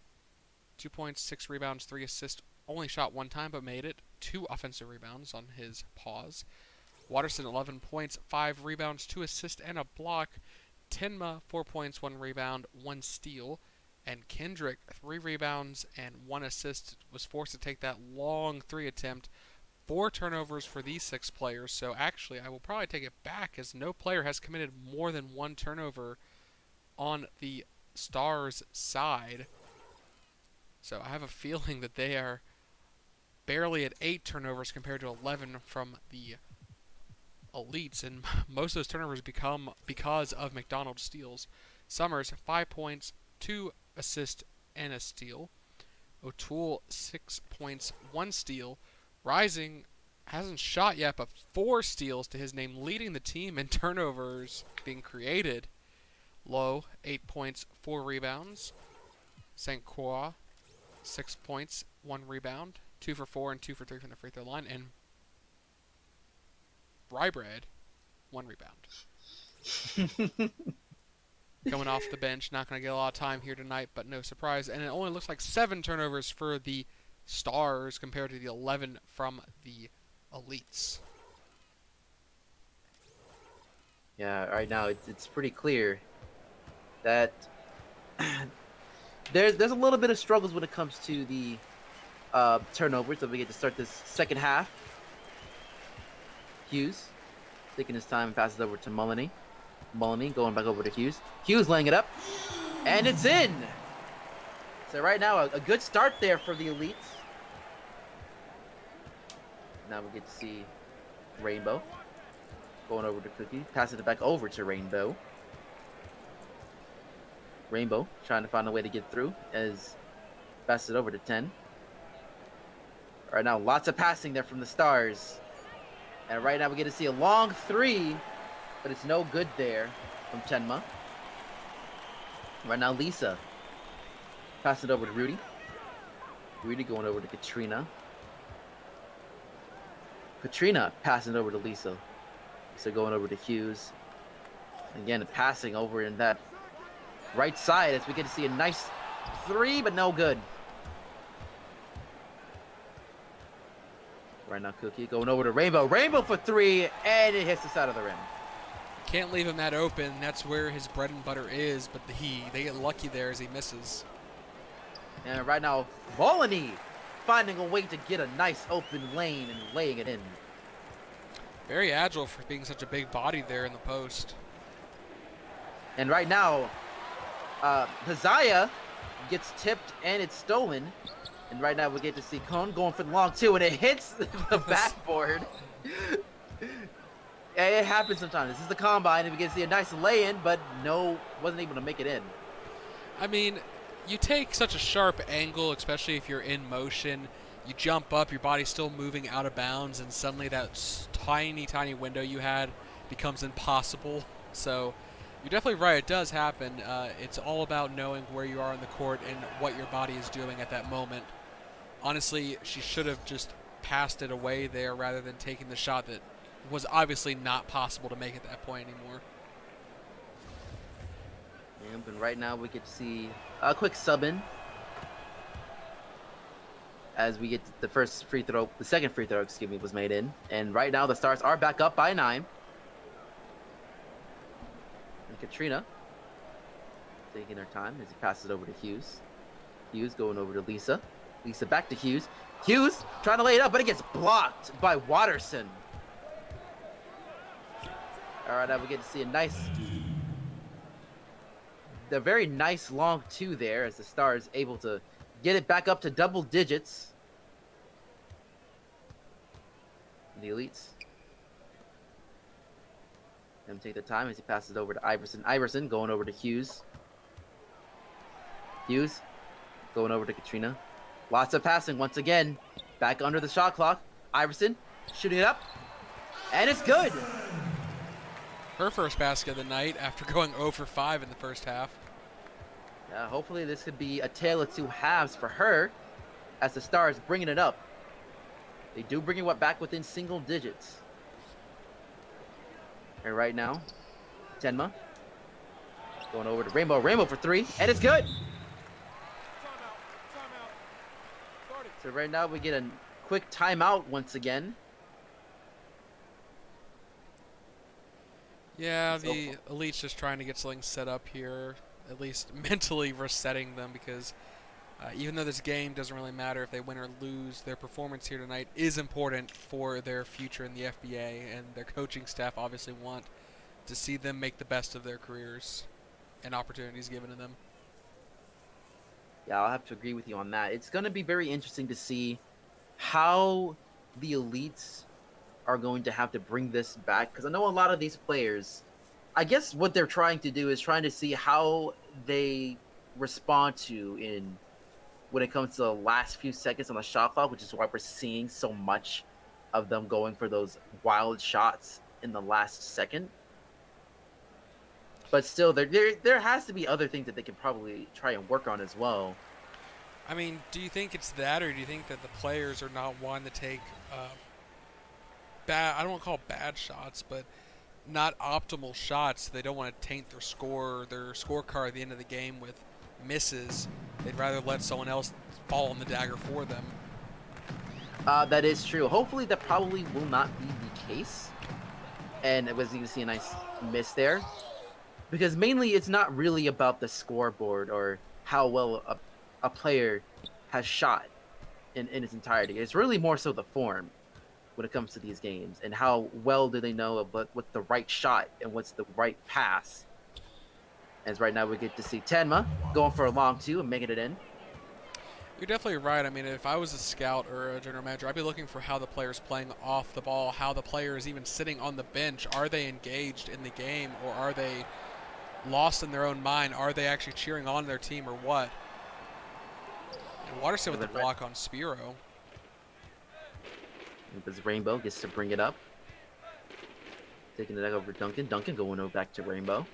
2 points, 6 rebounds, 3 assists. Only shot 1 time, but made it. 2 offensive rebounds on his pause. Watterson, 11 points, 5 rebounds, 2 assists, and a block. Tenma, 4 points, 1 rebound, 1 steal. And Kendrick, 3 rebounds and 1 assist. Was forced to take that long 3 attempt. 4 turnovers for these 6 players. So actually, I will probably take it back, as no player has committed more than 1 turnover on the Stars side. So I have a feeling that they are barely at 8 turnovers compared to 11 from the Elites, and most of those turnovers become because of McDonald's steals. Summers, 5 points, 2 assists, and a steal. O'Toole, 6 points, 1 steal. Rising hasn't shot yet, but 4 steals to his name, leading the team in turnovers being created. Lowe, 8 points, 4 rebounds. St. Croix, 6 points, 1 rebound, 2 for 4 and 2 for 3 from the free throw line. And Rybread, 1 rebound. Coming off the bench, not going to get a lot of time here tonight, but no surprise. And it only looks like 7 turnovers for the Stars compared to the 11 from the Elites. Yeah, right now it's pretty clear that there's a little bit of struggles when it comes to the turnovers. So we get to start this second half. Hughes taking his time and passes over to Mullany. Mullany going back over to Hughes. Hughes laying it up, and it's in. So right now a good start there for the Elites. Now we get to see Rainbow going over to Cookie, passing it back over to Rainbow. Rainbow trying to find a way to get through as passes it over to 10. Right now, lots of passing there from the Stars. And right now we get to see a long 3, but it's no good there from Tenma. Right now, Lisa passing it over to Rudy. Rudy going over to Katrina. Katrina passing it over to Lisa. Lisa going over to Hughes. Again, passing over in that right side as we get to see a nice 3, but no good. Right now, Cookie going over to Rainbow. Rainbow for 3, and it hits the side of the rim. Can't leave him that open. That's where his bread and butter is, but they get lucky there as he misses. And right now, Mullany finding a way to get a nice open lane and laying it in. Very agile for being such a big body there in the post. And right now, Hazaya gets tipped and it's stolen. And right now we get to see Cone going for the long 2, and it hits the backboard. It happens sometimes. This is the Combine, and we get to see a nice lay-in, but no, wasn't able to make it in. I mean, you take such a sharp angle, especially if you're in motion. You jump up, your body's still moving out of bounds, and suddenly that tiny, tiny window you had becomes impossible. So you're definitely right. It does happen. It's all about knowing where you are on the court and what your body is doing at that moment. Honestly, she should have just passed it away there rather than taking the shot that was obviously not possible to make at that point anymore. And right now we get to see a quick sub-in as we get the second free throw, excuse me, was made in. And right now the Stars are back up by 9. And Katrina taking their time as he passes it over to Hughes. Hughes going over to Lisa. Lisa back to Hughes. Hughes trying to lay it up, but it gets blocked by Watterson. All right, now we get to see a very nice long two there as the Stars able to get it back up to double digits. The Elites. Them take the time as he passes it over to Iverson. Iverson going over to Hughes. Hughes going over to Katrina. Lots of passing once again. Back under the shot clock. Iverson shooting it up. And it's good. Her first basket of the night after going 0 for 5 in the first half. Yeah, hopefully this could be a tale of two halves for her as the Stars bringing it up. They do bring it back within single digits. And right now, Tenma going over to Rainbow. Rainbow for three, and it's good. So right now we get a quick timeout once again. Yeah, the Elite's just trying to get something set up here, at least mentally resetting them, because even though this game doesn't really matter if they win or lose, their performance here tonight is important for their future in the FBA, and their coaching staff obviously want to see them make the best of their careers and opportunities given to them. Yeah, I'll have to agree with you on that. It's going to be very interesting to see how the Elites are going to have to bring this back, because I know a lot of these players, I guess what they're trying to do is trying to see how they respond to when it comes to the last few seconds on the shot clock, which is why we're seeing so much of them going for those wild shots in the last second. But still, there has to be other things that they can probably try and work on as well. I mean, do you think it's that, or do you think that the players are not wanting to take I don't want to call it bad shots, but not optimal shots? They don't want to taint their scorecard at the end of the game with misses. They'd rather let someone else fall on the dagger for them. That is true. Hopefully that probably will not be the case. And it was you can see a nice miss there. Because mainly it's not really about the scoreboard or how well a player has shot in its entirety. It's really more so the form when it comes to these games, and how well do they know about what's the right shot and what's the right pass. As right now we get to see Tenma going for a long two and making it in. You're definitely right. I mean, if I was a scout or a general manager, I'd be looking for how the player's playing off the ball, how the player is even sitting on the bench. Are they engaged in the game, or are they lost in their own mind? Are they actually cheering on their team, or what? And Watterson with the block on Spiro. This Rainbow gets to bring it up. Taking it back over to Duncan. Duncan going over back to Rainbow.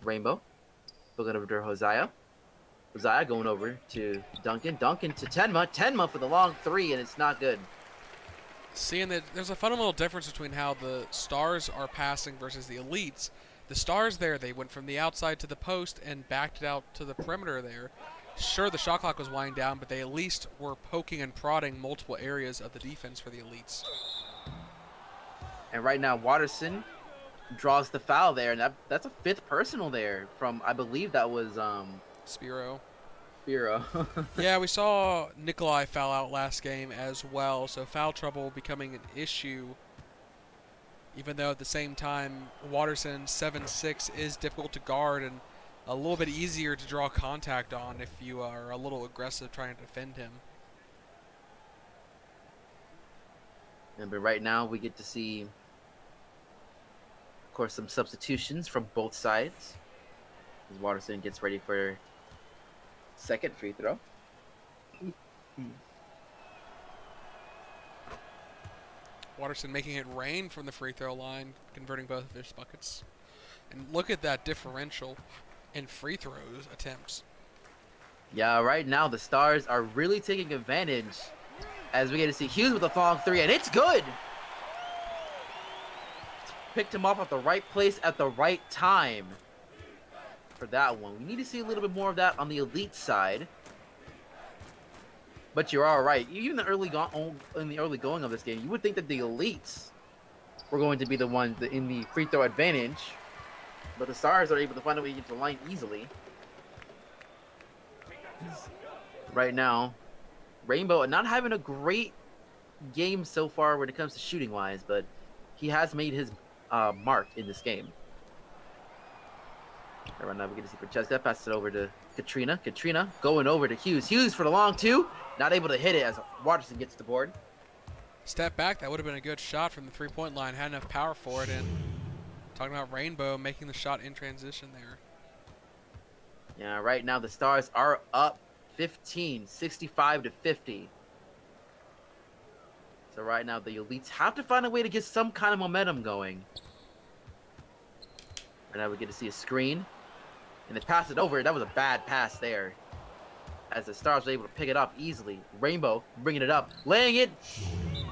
Rainbow. Looking over to Hosea. Hosea going over to Duncan. Duncan to Tenma. Tenma for the long three, and it's not good. Seeing that there's a fundamental difference between how the Stars are passing versus the Elites. The Stars there, they went from the outside to the post and backed it out to the perimeter there. Sure, the shot clock was winding down, but they at least were poking and prodding multiple areas of the defense for the Elites. And right now, Watterson draws the foul there, and that's a fifth personal there from, I believe that was Spiro. Yeah, we saw Nikolai foul out last game as well, so foul trouble becoming an issue. Even though at the same time, Watterson 7'6" is difficult to guard and a little bit easier to draw contact on if you are a little aggressive trying to defend him. But right now we get to see, of course, some substitutions from both sides as Watterson gets ready for second free throw. Watterson making it rain from the free throw line, converting both of his buckets. And look at that differential in free throws attempts. Yeah, right now the Stars are really taking advantage as we get to see Hughes with a long three, and it's good. Picked him up at the right place at the right time for that one. We need to see a little bit more of that on the Elite side. But you're all right. Even in the early going of this game, you would think that the Elites were going to be the ones in the free throw advantage. But the Stars are able to find a way to get to the line easily. Right now, Rainbow not having a great game so far when it comes to shooting wise, but he has made his mark in this game. Right now, we get to see Francesca pass it over to Katrina. Katrina going over to Hughes. Hughes for the long two. Not able to hit it as Watterson gets the board. Step back. That would have been a good shot from the three-point line. Had enough power for it. And talking about Rainbow making the shot in transition there. Yeah, right now the Stars are up 15, 65 to 50. So right now the Elites have to find a way to get some kind of momentum going. Right now we get to see a screen. And they pass it over. That was a bad pass there. As the Stars were able to pick it up easily. Rainbow bringing it up. Laying it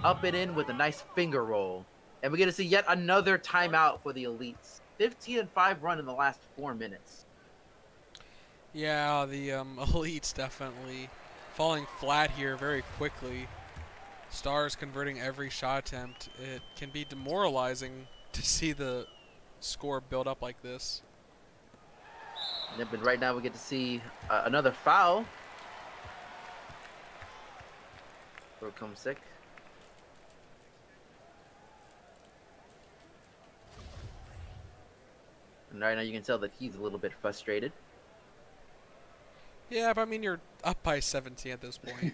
up and in with a nice finger roll. And we get to see yet another timeout for the Elites. 15-5 run in the last 4 minutes. Yeah, the Elites definitely falling flat here very quickly. Stars converting every shot attempt. It can be demoralizing to see the score build up like this. Yep, and right now we get to see another foul. Here comes Sick. And right now you can tell that he's a little bit frustrated. Yeah, but I mean, you're up by 17 at this point.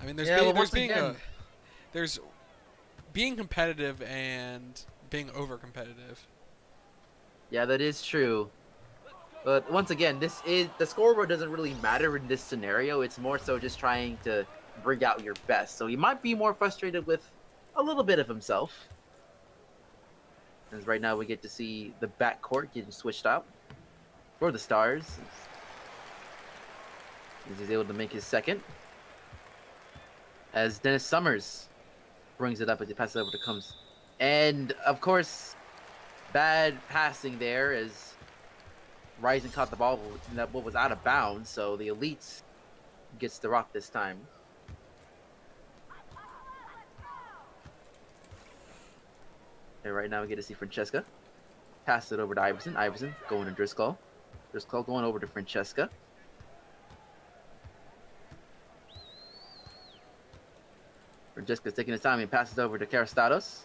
I mean, there's being competitive and being over competitive. Yeah, that is true. But once again, the scoreboard doesn't really matter in this scenario. It's more so just trying to bring out your best. So he might be more frustrated with a little bit of himself. As right now we get to see the backcourt getting switched out for the Stars. He's able to make his second. As Dennis Summers brings it up as he passes it over to Combs. And of course, bad passing there as Rising caught the ball that was out of bounds, so the Elites gets the rock this time. And right now we get to see Francesca pass it over to Iverson. Iverson going to Driscoll. Driscoll going over to Francesca. Francesca's taking his time and passes over to Karastados.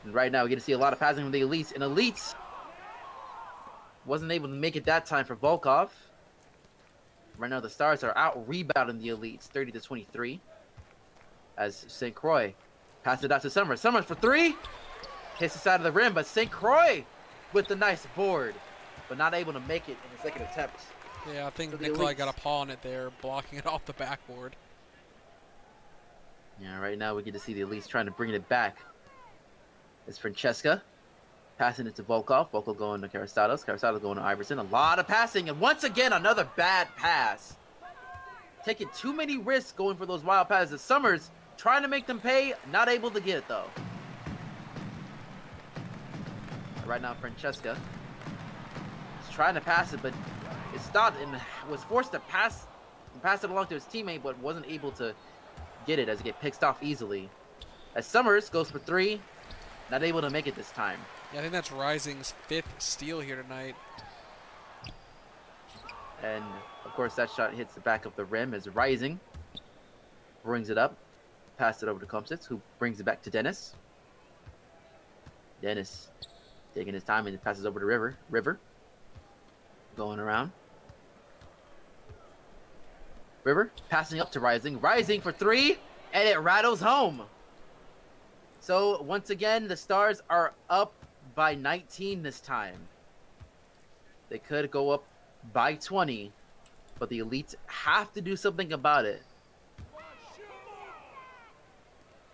And right now we get to see a lot of passing from the Elites. And Elites wasn't able to make it that time for Volkov. Right now the Stars are out rebounding the Elites 30-23. As St. Croix passes it out to Summers. Summers for three. Hits the side of the rim, but St. Croix with the nice board. But not able to make it in the second attempt. Yeah, I think Nikolai got a paw on it there, blocking it off the backboard. Yeah, right now we get to see the Elites trying to bring it back. It's Francesca passing it to Volkov. Volkov going to Karastados. Karastados going to Iverson. A lot of passing, and once again, another bad pass. Taking too many risks going for those wild passes. Summers trying to make them pay, not able to get it, though. Right now, Francesca is trying to pass it, but it stopped and was forced to pass it along to his teammate, but wasn't able to get it as it gets picked off easily. As Summers goes for three, not able to make it this time. Yeah, I think that's Rising's 5th steal here tonight. And, of course, that shot hits the back of the rim as Rising brings it up. Pass it over to Komsitz, who brings it back to Dennis. Dennis taking his time and it passes over to River. River going around. River passing up to Rising. Rising for three, and it rattles home. So, once again, the Stars are up by 19 this time. They could go up by 20, but the Elites have to do something about it.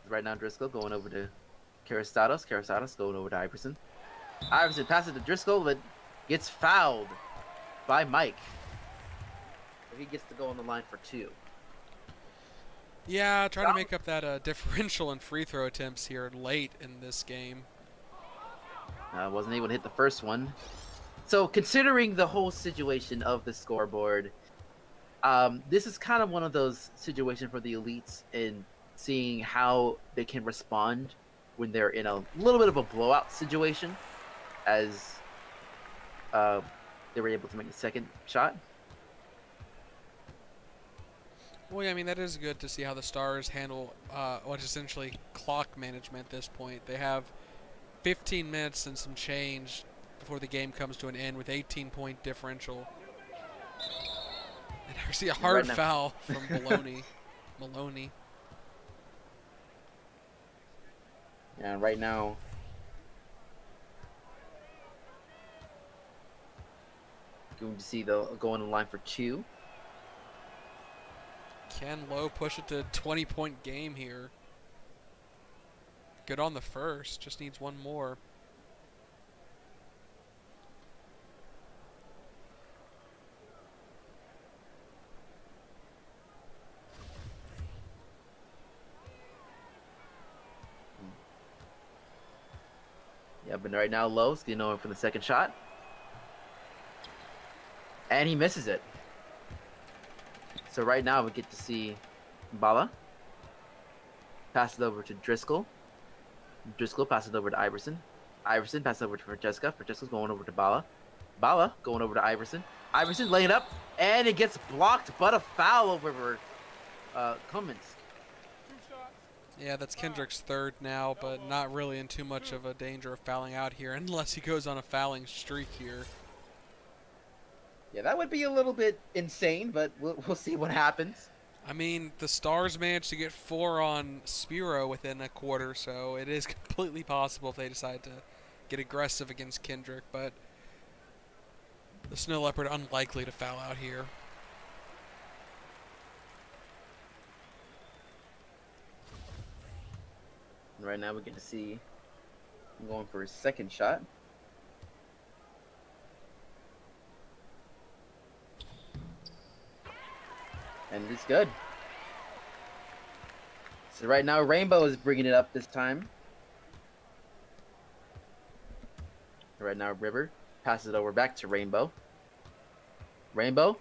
Right now, Driscoll going over to Karastados. Karastados going over to Iverson. Iverson passes to Driscoll, but gets fouled by Mike. So he gets to go on the line for two. Yeah, trying to make up that differential in free throw attempts here late in this game. Wasn't able to hit the first one. So considering the whole situation of the scoreboard, this is kind of one of those situations for the Elites in seeing how they can respond when they're in a little bit of a blowout situation, as they were able to make a second shot. Well, yeah, I mean, that is good to see how the Stars handle what's essentially clock management at this point. They have 15 minutes and some change before the game comes to an end with 18-point differential. And I see a hard foul from Maloney. Yeah, right now, going to see they'll go on the line for 2. Can Lowe push it to 20-point game here? Good on the first, just needs one more. Yeah, but right now Lowe's getting over for the second shot. And he misses it. So right now we get to see Bala. Passes over to Driscoll. Driscoll passes over to Iverson. Iverson passes over to Francesca. Francesca's going over to Bala. Bala going over to Iverson. Iverson laying up. And it gets blocked, but a foul over Cummins. Yeah, that's Kendrick's third now, but not really in too much of a danger of fouling out here unless he goes on a fouling streak here. Yeah, that would be a little bit insane, but we'll see what happens. I mean, the Stars managed to get 4 on Spiro within a quarter, so it is completely possible if they decide to get aggressive against Kendrick, but the Snow Leopard unlikely to foul out here. Right now we get to see him going for his second shot. And it's good. So right now Rainbow is bringing it up this time. Right now River passes it over back to Rainbow. Rainbow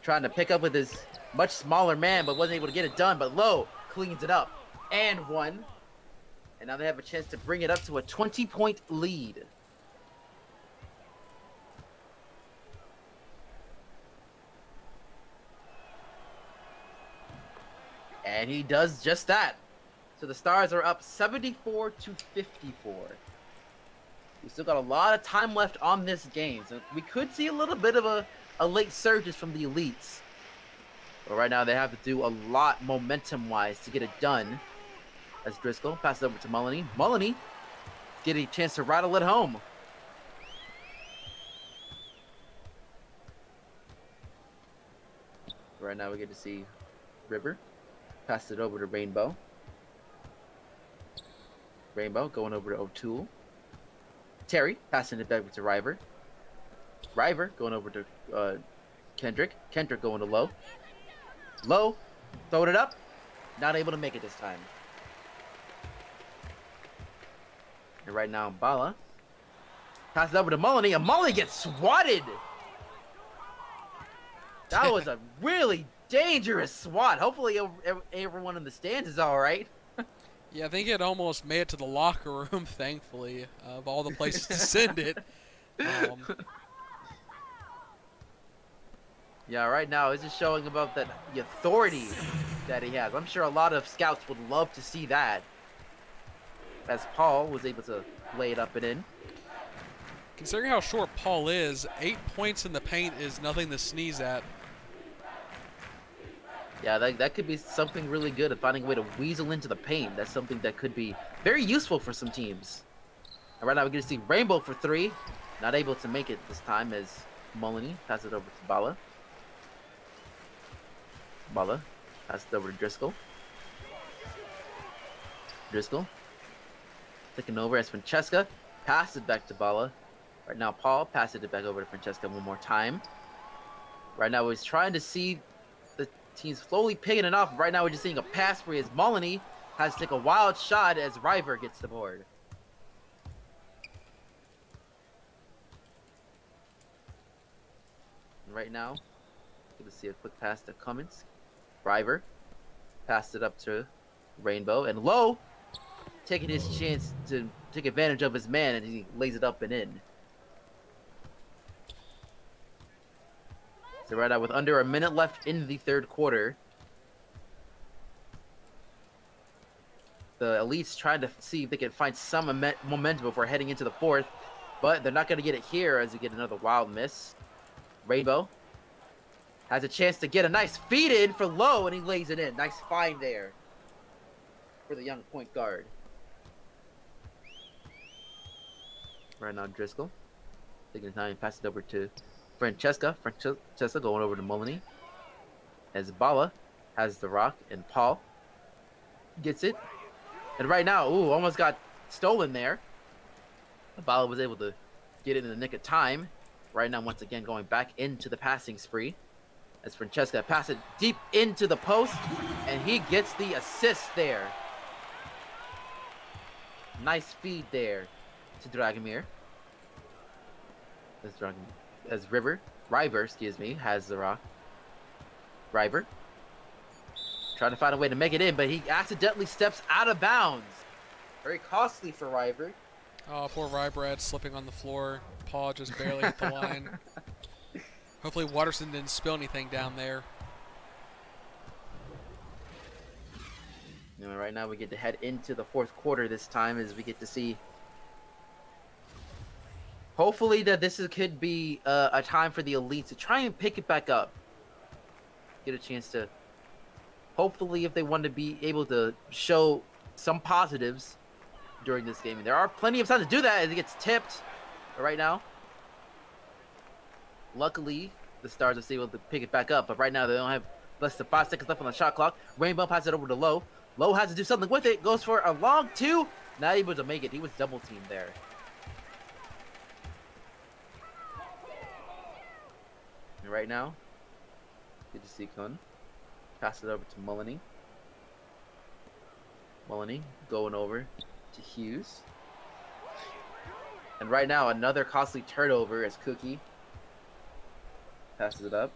trying to pick up with his much smaller man, but wasn't able to get it done. But Lowe cleans it up and 1. And now they have a chance to bring it up to a 20-point lead. And he does just that. So the Stars are up 74 to 54. We still got a lot of time left on this game. So we could see a little bit of a late surge from the elites. But right now they have to do a lot momentum-wise to get it done. As Driscoll passes over to Mullany. Mullany get a chance to rattle it home. Right now we get to see River pass it over to Rainbow. Rainbow going over to O'Toole. Terry passing it back to River. River going over to Kendrick. Kendrick going to Lowe. Lowe throwing it up. Not able to make it this time. And right now, Bala passes over to Mullany, and Mullany gets swatted. That was a really dangerous swat. Hopefully, everyone in the stands is all right. Yeah, I think it almost made it to the locker room, thankfully, of all the places to send it. Yeah, right now, it's just showing about the authority that he has. I'm sure a lot of scouts would love to see that. As Paul was able to lay it up and in. Considering how short Paul is, 8 points in the paint is nothing to sneeze at. Yeah, that could be something really good, of finding a way to weasel into the paint. That's something that could be very useful for some teams. And right now we're going to see Rainbow for 3. Not able to make it this time as Mullany passes it over to Bala. Bala passes it over to Driscoll. Driscoll taking over as Francesca passes it back to Bala. Right now, Paul passes it back over to Francesca one more time. Right now, he's trying to see the team slowly picking it off. Right now, we're just seeing a pass where his Mullany has to take a wild shot as River gets the board. And right now, we're going to see a quick pass to Cummins. River passed it up to Rainbow, and Low taking his chance to take advantage of his man, and he lays it up and in. So right now, with under a minute left in the third quarter, the Elites trying to see if they can find some momentum before heading into the fourth, but they're not going to get it here as you get another wild miss. Rainbow has a chance to get a nice feed in for Low, and he lays it in. Nice find there for the young point guard. Right now, Driscoll taking the time, pass it over to Francesca. Francesca going over to Mullany. As Bala has the rock, and Paul gets it. And right now, ooh, almost got stolen there. Bala was able to get it in the nick of time. Right now, once again, going back into the passing spree. As Francesca passes it deep into the post, and he gets the assist there. Nice feed there to Dragomir. As River, excuse me, has the rock. River trying to find a way to make it in, but he accidentally steps out of bounds. Very costly for River. Oh, poor Rybrad slipping on the floor. Paul just barely hit the line. Hopefully Watterson didn't spill anything down there. Right now we get to head into the fourth quarter this time as we get to see, hopefully, that this could be a time for the Elites to try and pick it back up. Get a chance to, hopefully, if they want to be able to show some positives during this game. And there are plenty of times to do that as it gets tipped. But right now, luckily, the Stars are able to pick it back up. But right now, they don't have less than 5 seconds left on the shot clock. Rainbow passes it over to Low. Low has to do something with it. Goes for a long two. Not able to make it. He was double teamed there. And right now, good to see Kun. Pass it over to Mullany. Mullany going over to Hughes. And right now, another costly turnover as Cookie passes it up.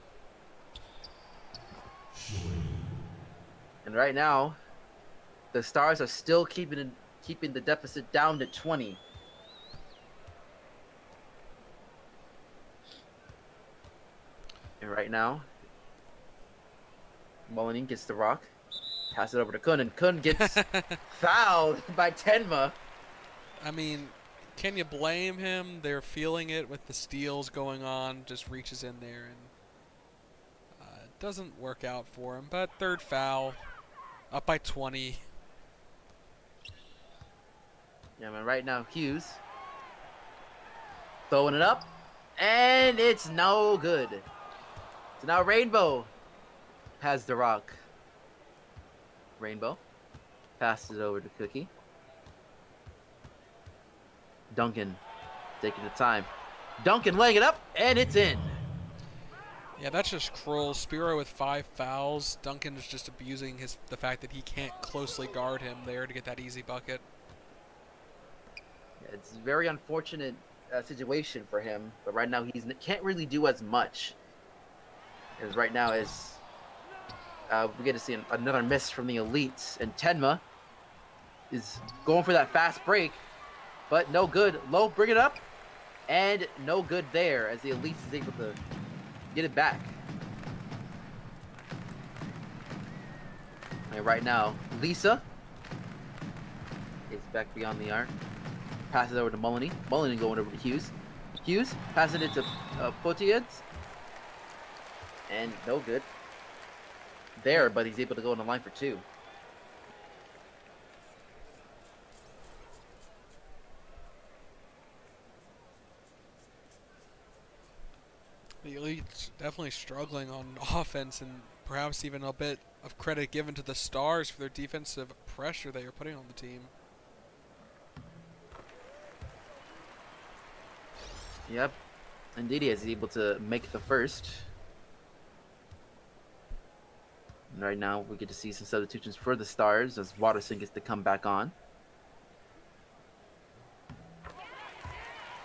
And right now, the Stars are still keeping the deficit down to 20. And right now, Mullany gets the rock, pass it over to Kun, and Kun gets fouled by Tenma. I mean, can you blame him? They're feeling it with the steals going on. Just reaches in there and it doesn't work out for him. But third foul, up by 20. Yeah, man. Right now, Hughes throwing it up, and it's no good. So now Rainbow has the rock. Rainbow passes it over to Cookie. Duncan taking the time. Duncan laying it up, and it's in. Yeah, that's just cruel. Spiro with 5 fouls. Duncan is just abusing the fact that he can't closely guard him there to get that easy bucket. Yeah, it's a very unfortunate situation for him, but right now he can't really do as much. Because right now we get to see another miss from the Elites, and Tenma is going for that fast break, but no good. Low, bring it up, and no good there as the Elites is able to get it back. And right now, Lisa is back beyond the arc. Passes over to Mullany. Mullany going over to Hughes. Hughes passing it to Potiads. And no good there, but he's able to go on the line for 2. The Elite's definitely struggling on offense, and perhaps even a bit of credit given to the Stars for their defensive pressure they are putting on the team. Yep, indeed he is able to make the first. And right now we get to see some substitutions for the Stars as Watterson gets to come back on.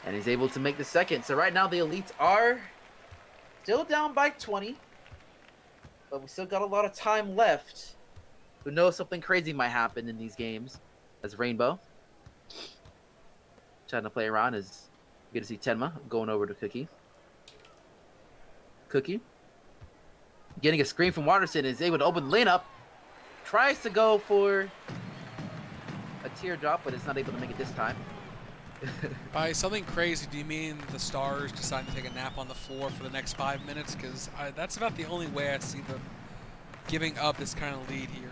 And he's able to make the second. So right now the Elites are still down by 20. But we still got a lot of time left who knows something crazy might happen in these games. As Rainbow trying to play around as you get to see Tenma going over to Cookie. Cookie getting a screen from Watterson is able to open the lane up. Tries to go for a teardrop, but it's not able to make it this time. By something crazy, do you mean the Stars decide to take a nap on the floor for the next 5 minutes? Because that's about the only way I see them giving up this kind of lead here.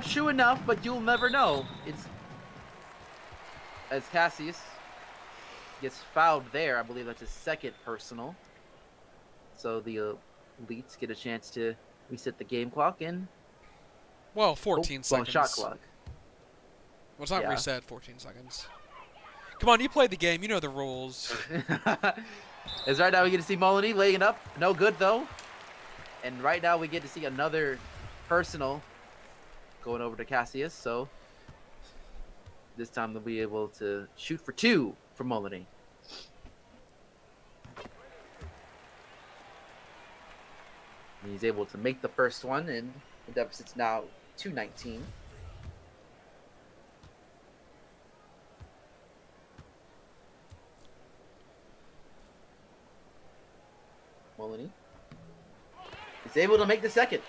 True enough, but you'll never know. It's as Cassius gets fouled there. I believe that's his second personal. So the Elites get a chance to reset the game clock and well, 14 seconds. Shot clock. Well, it's not reset. 14 seconds. Come on, you played the game. You know the rules. As right now we get to see Moloney laying up. No good though. And right now we get to see another personal going over to Cassius. So this time they'll be able to shoot for 2 from Moloney. And he's able to make the first one, and the deficit's now 2-19. Moloney is able to make the second.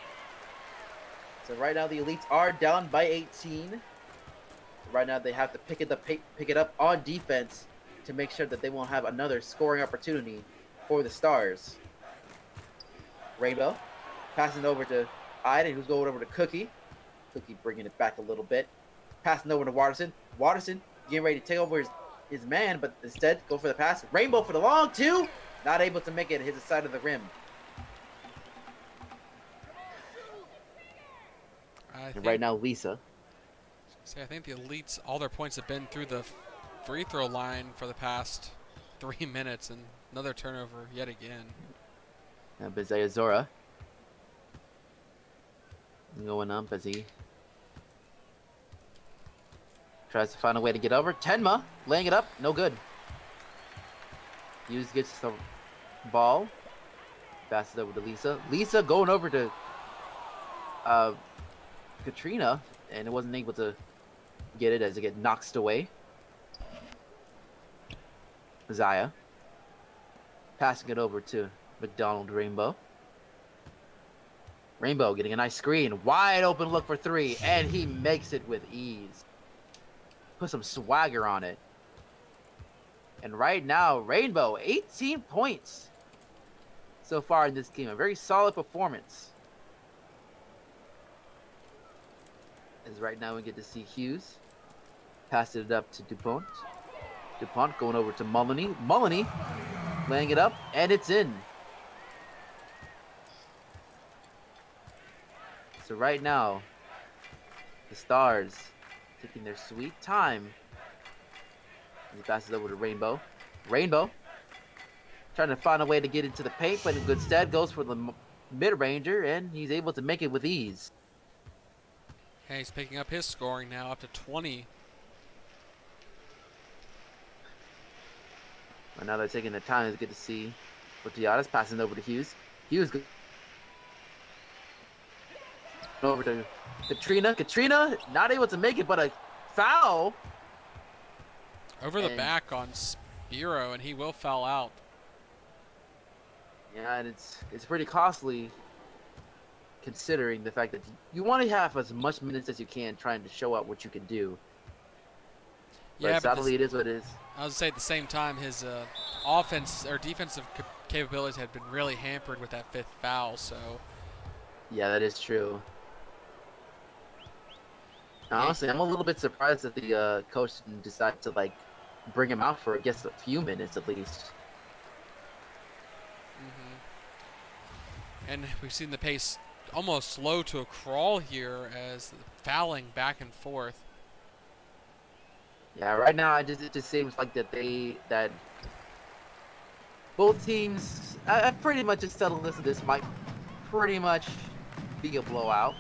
So right now the Elites are down by 18. Right now they have to pick it up on defense to make sure that they won't have another scoring opportunity for the Stars. Rainbow passing over to Iden, who's going over to Cookie. Cookie bringing it back a little bit. Passing over to Watterson. Watterson getting ready to take over his man, but instead go for the pass. Rainbow for the long 2. Not able to make it hit the side of the rim. And right now, Lisa. See, I think the Elites, all their points have been through the free throw line for the past 3 minutes, and another turnover yet again. Now Bizaya Zora going up as he tries to find a way to get over. Tenma laying it up, no good. Hughes gets the ball, passes over to Lisa. Lisa going over to Katrina, and it wasn't able to get it as it gets knocked away. Zaya passing it over to McDonald Rainbow. Rainbow getting a nice screen. Wide open look for 3, and he makes it with ease. Put some swagger on it. And right now, Rainbow, 18 points so far in this game. A very solid performance. As right now we get to see Hughes. Passing it up to DuPont. DuPont going over to Moloney. Moloney laying it up, and it's in. So right now, the Stars taking their sweet time. He passes over to Rainbow. Rainbow trying to find a way to get into the paint, but instead goes for the mid-ranger, and he's able to make it with ease. Okay, he's picking up his scoring now, up to 20. Right now they're taking their time. It's good to see Portiadas passing over to Hughes. Hughes over to Katrina. Katrina not able to make it, but a foul. Over the back on Spiro, and he will foul out. Yeah, and it's pretty costly considering the fact that you want to have as much minutes as you can trying to show out what you can do. But Yeah, sadly it is what it is. I would say at the same time, his offense or defensive capabilities had been really hampered with that 5th foul. So yeah, that is true. Honestly, I'm a little bit surprised that the coach didn't decide to bring him out for I guess a few minutes at least. And we've seen the pace almost slow to a crawl here as fouling back and forth. Yeah, right now it just seems like that both teams I pretty much just settled this might pretty much be a blowout,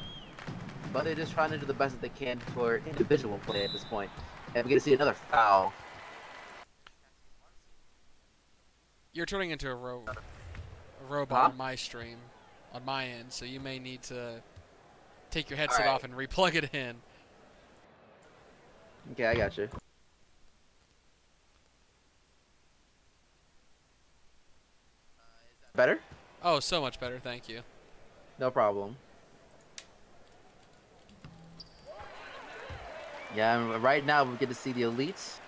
but they're just trying to do the best that they can for individual play at this point. And we're gonna see another foul. You're turning into a robot Huh? on my stream. on my end, so you may need to take your All headset right. off and replug it in. Okay, I got you. Better? Oh, so much better, thank you. No problem. Yeah, and right now we get to see the elites.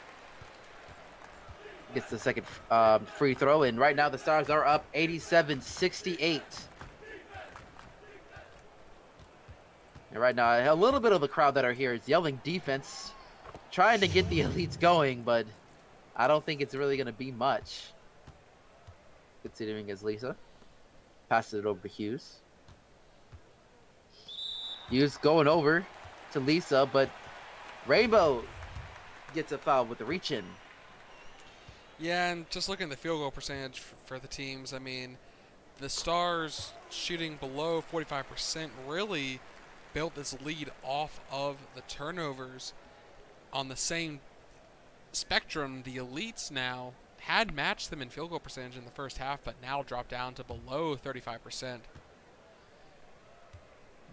Gets the second free throw, and right now the Stars are up 87-68. And right now, a little bit of the crowd that are here is yelling defense, trying to get the elites going, but I don't think it's really going to be much. Considering as Lisa passes it over to Hughes. Hughes going over to Lisa, but Rainbow gets a foul with the reach-in. Yeah, and just looking at the field goal percentage for the teams, I mean, the Stars shooting below 45% really built this lead off of the turnovers. On the same spectrum, the elites now had matched them in field goal percentage in the first half, but now dropped down to below 35%.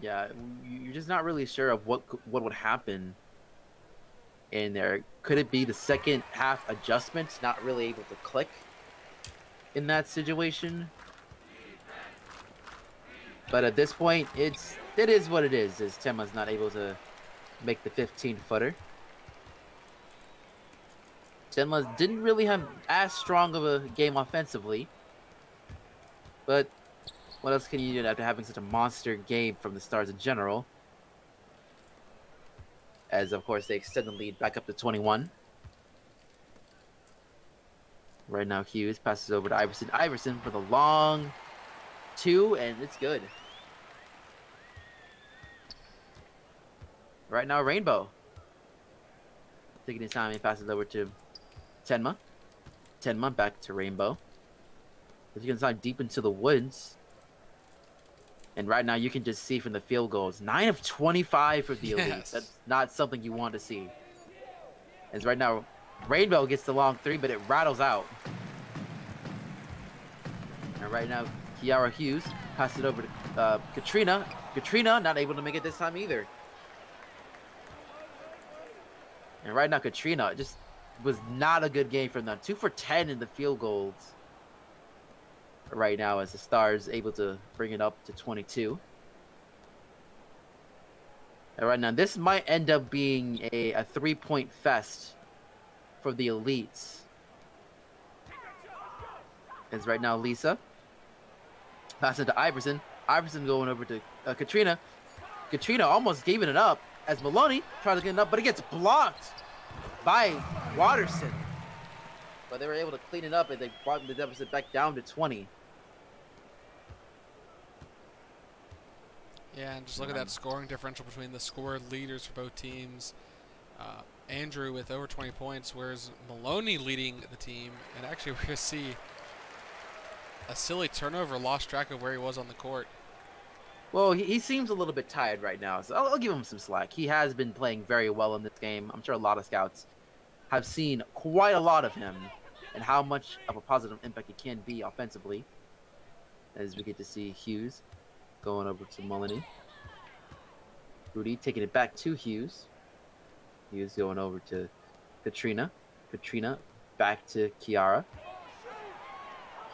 Yeah, you're just not really sure of what would happen in there. Could it be the second half adjustments not really able to click in that situation? But at this point, it is what it is. As Temma's not able to make the 15-footer. Temma didn't really have as strong of a game offensively, but what else can you do after having such a monster game from the Stars in general? As, of course, they extend the lead back up to 21. Right now, Hughes passes over to Iverson. Iverson for the long two, and it's good. Right now, Rainbow. Taking his time, he passes over to Tenma. Tenma back to Rainbow. As you can see deep into the woods. And right now, you can just see from the field goals, 9 of 25 for the elite. Yes. That's not something you want to see. As right now, Rainbow gets the long three, but it rattles out. And right now, Kiara Hughes passes it over to Katrina. Katrina not able to make it this time either. And right now, Katrina just was not a good game from them. 2 for 10 in the field goals. Right now, as the Stars able to bring it up to 22. And right now, this might end up being a 3-point fest for the elites. As right now, Lisa passing to Iverson. Iverson going over to Katrina. Katrina almost giving it up as Maloney tries to get it up, but it gets blocked by Watterson. But they were able to clean it up, and they brought the deficit back down to 20. Yeah, and just look at that scoring differential between the scored leaders for both teams. Andrew with over 20 points, whereas Maloney leading the team. And actually, we're going to see a silly turnover, lost track of where he was on the court. Well, he seems a little bit tired right now, so I'll give him some slack. He has been playing very well in this game. I'm sure a lot of scouts have seen quite a lot of him and how much of a positive impact he can be offensively. As we get to see Hughes going over to Maloney. Rudy taking it back to Hughes. Hughes going over to Katrina. Katrina back to Kiara.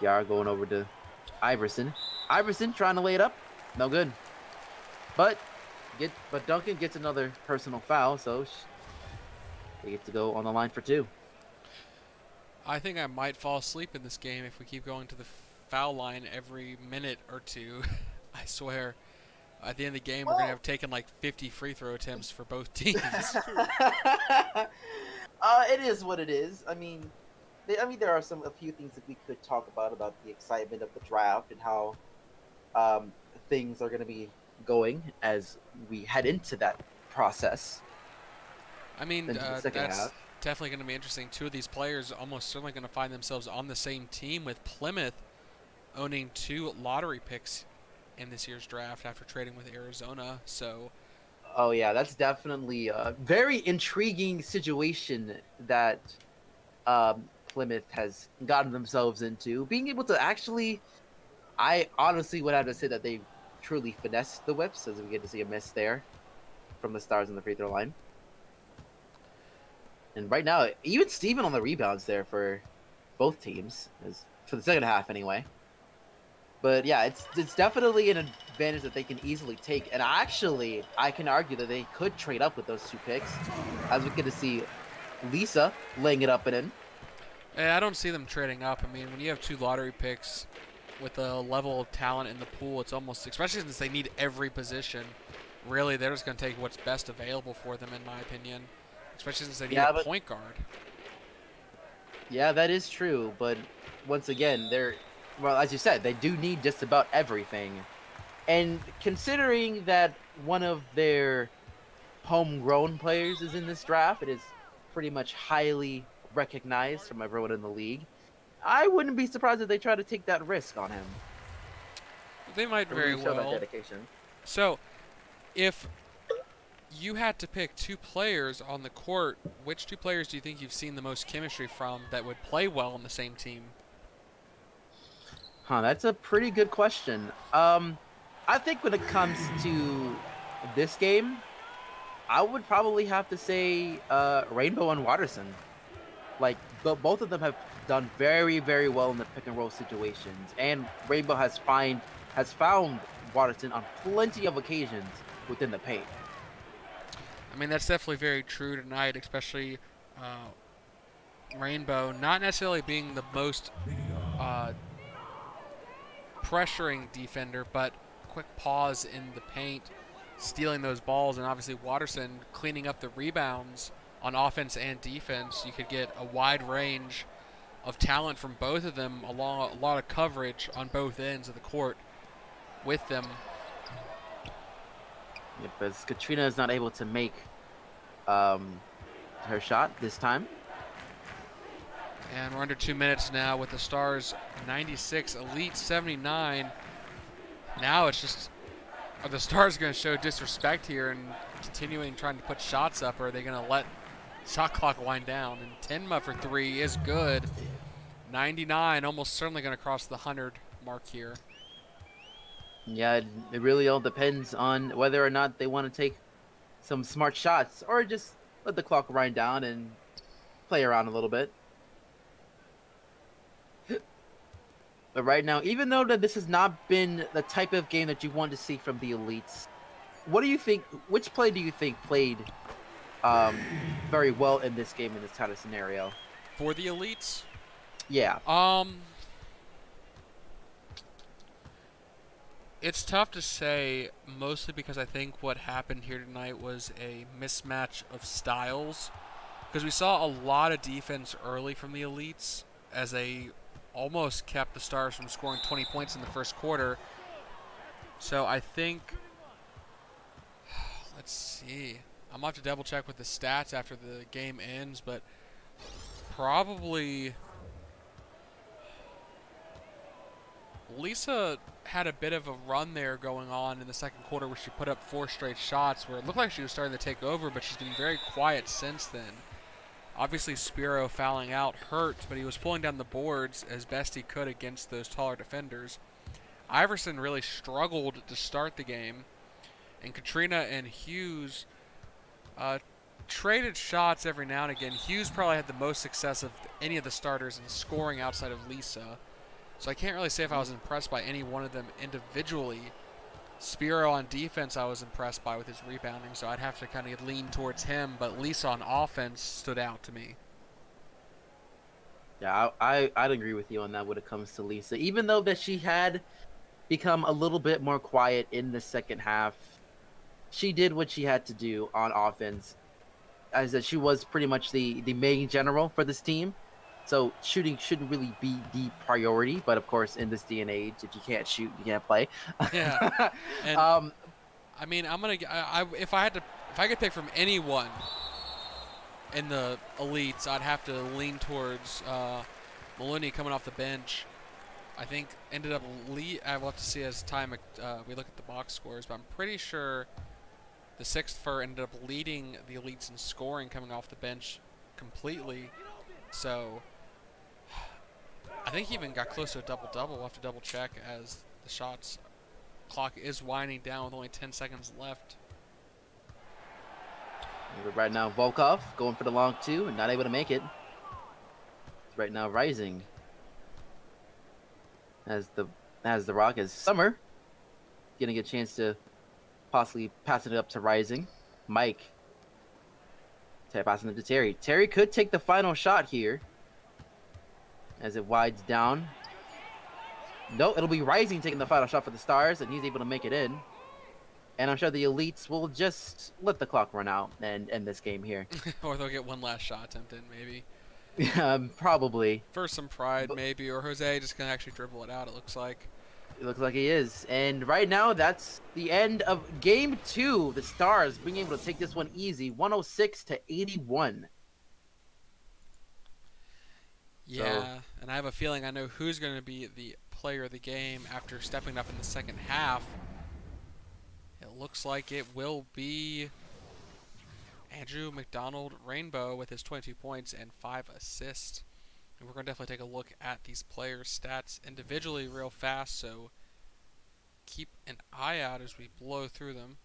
Kiara going over to Iverson. Iverson trying to lay it up. No good. But Duncan gets another personal foul, so they get to go on the line for 2. I think I might fall asleep in this game if we keep going to the foul line every minute or two. I swear. At the end of the game, we're going to have taken like 50 free throw attempts for both teams. It is what it is. I mean, there are a few things that we could talk about the excitement of the draft and how things are going to be going as we head into that process. I mean, Into the that's half. definitely going to be interesting. 2 of these players almost certainly going to find themselves on the same team, with Plymouth owning 2 lottery picks in this year's draft after trading with Arizona. So, oh yeah, that's definitely a very intriguing situation that Plymouth has gotten themselves into. Being able to actually I honestly would have to say that they truly finessed the whips, as we get to see a miss there from the Stars on the free throw line. And right now, even Steven on the rebounds there for both teams, is for the second half anyway. But yeah, it's definitely an advantage that they can easily take. And actually, I can argue that they could trade up with those 2 picks, as we get to see Lisa laying it up and in. I don't see them trading up. I mean, when you have 2 lottery picks with a level of talent in the pool, it's almost, especially since they need every position, really they're just going to take what's best available for them, in my opinion. Especially since they need a point guard. Yeah, that is true. But once again, well, as you said, they do need just about everything. And considering that one of their homegrown players is in this draft, it is pretty much highly recognized from everyone in the league. I wouldn't be surprised if they try to take that risk on him. They might very well. That dedication. So, if you had to pick 2 players on the court, which 2 players do you think you've seen the most chemistry from that would play well on the same team? That's a pretty good question. I think when it comes to this game, I would probably have to say Rainbow and Watterson. Like, both of them have done very, very well in the pick and roll situations, and Rainbow has found Watterson on plenty of occasions within the paint. I mean, that's definitely very true tonight, especially Rainbow not necessarily being the most pressuring defender, but quick pause in the paint, stealing those balls, and obviously Watterson cleaning up the rebounds on offense and defense. You could get a wide range of talent from both of them, along a lot of coverage on both ends of the court with them. Yep, as Katrina is not able to make her shot this time. And we're under 2 minutes now with the Stars 96, Elite 79. Now it's just, are the Stars going to show disrespect here and continuing trying to put shots up, or are they going to let shot clock wind down? And Tenma for 3 is good. 99, almost certainly going to cross the 100 mark here. Yeah, it really all depends on whether or not they want to take some smart shots or just let the clock wind down and play around a little bit. But right now, even though that this has not been the type of game that you want to see from the Elites, what do you think? Which play do you think played very well in this game in this kind of scenario? For the Elites? Yeah. It's tough to say, mostly because I think what happened here tonight was a mismatch of styles. Because we saw a lot of defense early from the Elites as they almost kept the Stars from scoring 20 points in the first quarter. So I think, let's see. I'm going to have to double check with the stats after the game ends, but probably Lisa had a bit of a run there going on in the second quarter where she put up 4 straight shots where it looked like she was starting to take over, but she's been very quiet since then. Obviously, Spiro fouling out hurt, but he was pulling down the boards as best he could against those taller defenders. Iverson really struggled to start the game, and Katrina and Hughes traded shots every now and again. Hughes probably had the most success of any of the starters in scoring outside of Lisa, so I can't really say if I was impressed by any one of them individually. Spiro on defense I was impressed by with his rebounding, so I'd have to kind of lean towards him, but Lisa on offense stood out to me. Yeah, I'd agree with you on that when it comes to Lisa. Even though that she had become a little bit more quiet in the second half, she did what she had to do on offense, as that she was pretty much the main general for this team. So shooting shouldn't really be the priority, but of course, in this day and age, if you can't shoot, you can't play. Yeah. And I mean, if I could pick from anyone in the Elites, I'd have to lean towards Maloney coming off the bench. I think ended up I will have to see as time we look at the box scores, but I'm pretty sure the sixth fur ended up leading the Elites in scoring coming off the bench completely. So I think he even got close to a double-double. We'll have to double-check as the shots clock is winding down with only 10 seconds left. Right now, Volkov going for the long two and not able to make it. Right now, Rising as the Rock as Summer getting a chance to possibly pass it up to Rising. Mike passing it to Terry. Terry could take the final shot here as it wides down. No, it'll be Rising taking the final shot for the Stars, and he's able to make it in. And I'm sure the Elites will just let the clock run out and end this game here. Or they'll get one last shot attempt in, maybe. Probably. For some pride, maybe. Or Jose just going to actually dribble it out, it looks like. It looks like he is. And right now, that's the end of Game 2. The Stars being able to take this one easy, 106-81. Yeah, and I have a feeling I know who's going to be the player of the game after stepping up in the second half. It looks like it will be Andrew McDonald Rainbow with his 22 points and 5 assists. And we're going to definitely take a look at these players' stats individually real fast, so keep an eye out as we blow through them.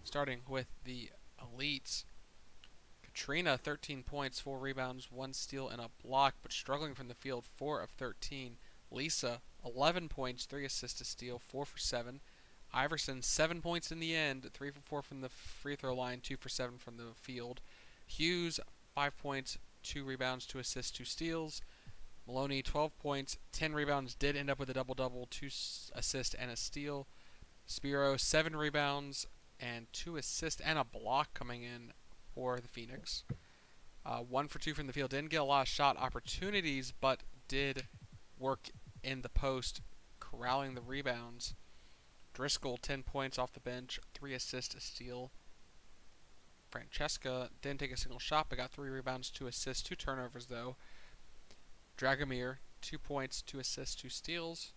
Starting with the Elites. Katrina, 13 points, 4 rebounds, 1 steal, and a block, but struggling from the field, 4 of 13. Lisa, 11 points, 3 assists, a steal, 4 for 7. Iverson, 7 points in the end, 3 for 4 from the free throw line, 2 for 7 from the field. Hughes, 5 points, 2 rebounds, 2 assists, 2 steals. Maloney, 12 points, 10 rebounds, did end up with a double-double, 2 assists and a steal. Spiro, 7 rebounds and 2 assists and a block coming in for the Phoenix. 1 for 2 from the field. Didn't get a lot of shot opportunities, but did work in the post, corralling the rebounds. Driscoll, 10 points off the bench, 3 assists, a steal. Francesca didn't take a single shot, but got 3 rebounds, 2 assists, 2 turnovers, though. Dragomir, 2 points, 2 assists, 2 steals.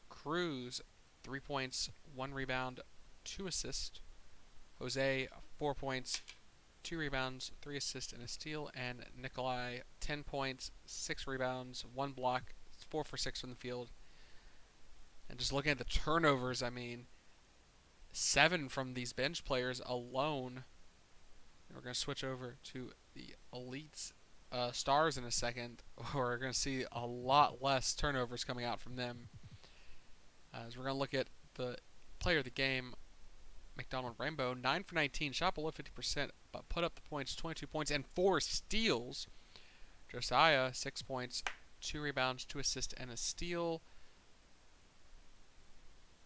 Cruz, 3 points, 1 rebound, 2 assists. Jose, 4 points, 2 rebounds, 3 assists, and a steal. And Nikolai, 10 points, 6 rebounds, 1 block, 4 for 6 from the field. And just looking at the turnovers, I mean, 7 from these bench players alone. And we're going to switch over to the Elites Stars in a second. We're going to see a lot less turnovers coming out from them. As we're going to look at the player of the game, McDonald Rainbow, 9 for 19, shot below 50%, but put up the points, 22 points, and 4 steals. Josiah, 6 points, 2 rebounds, 2 assists, and a steal.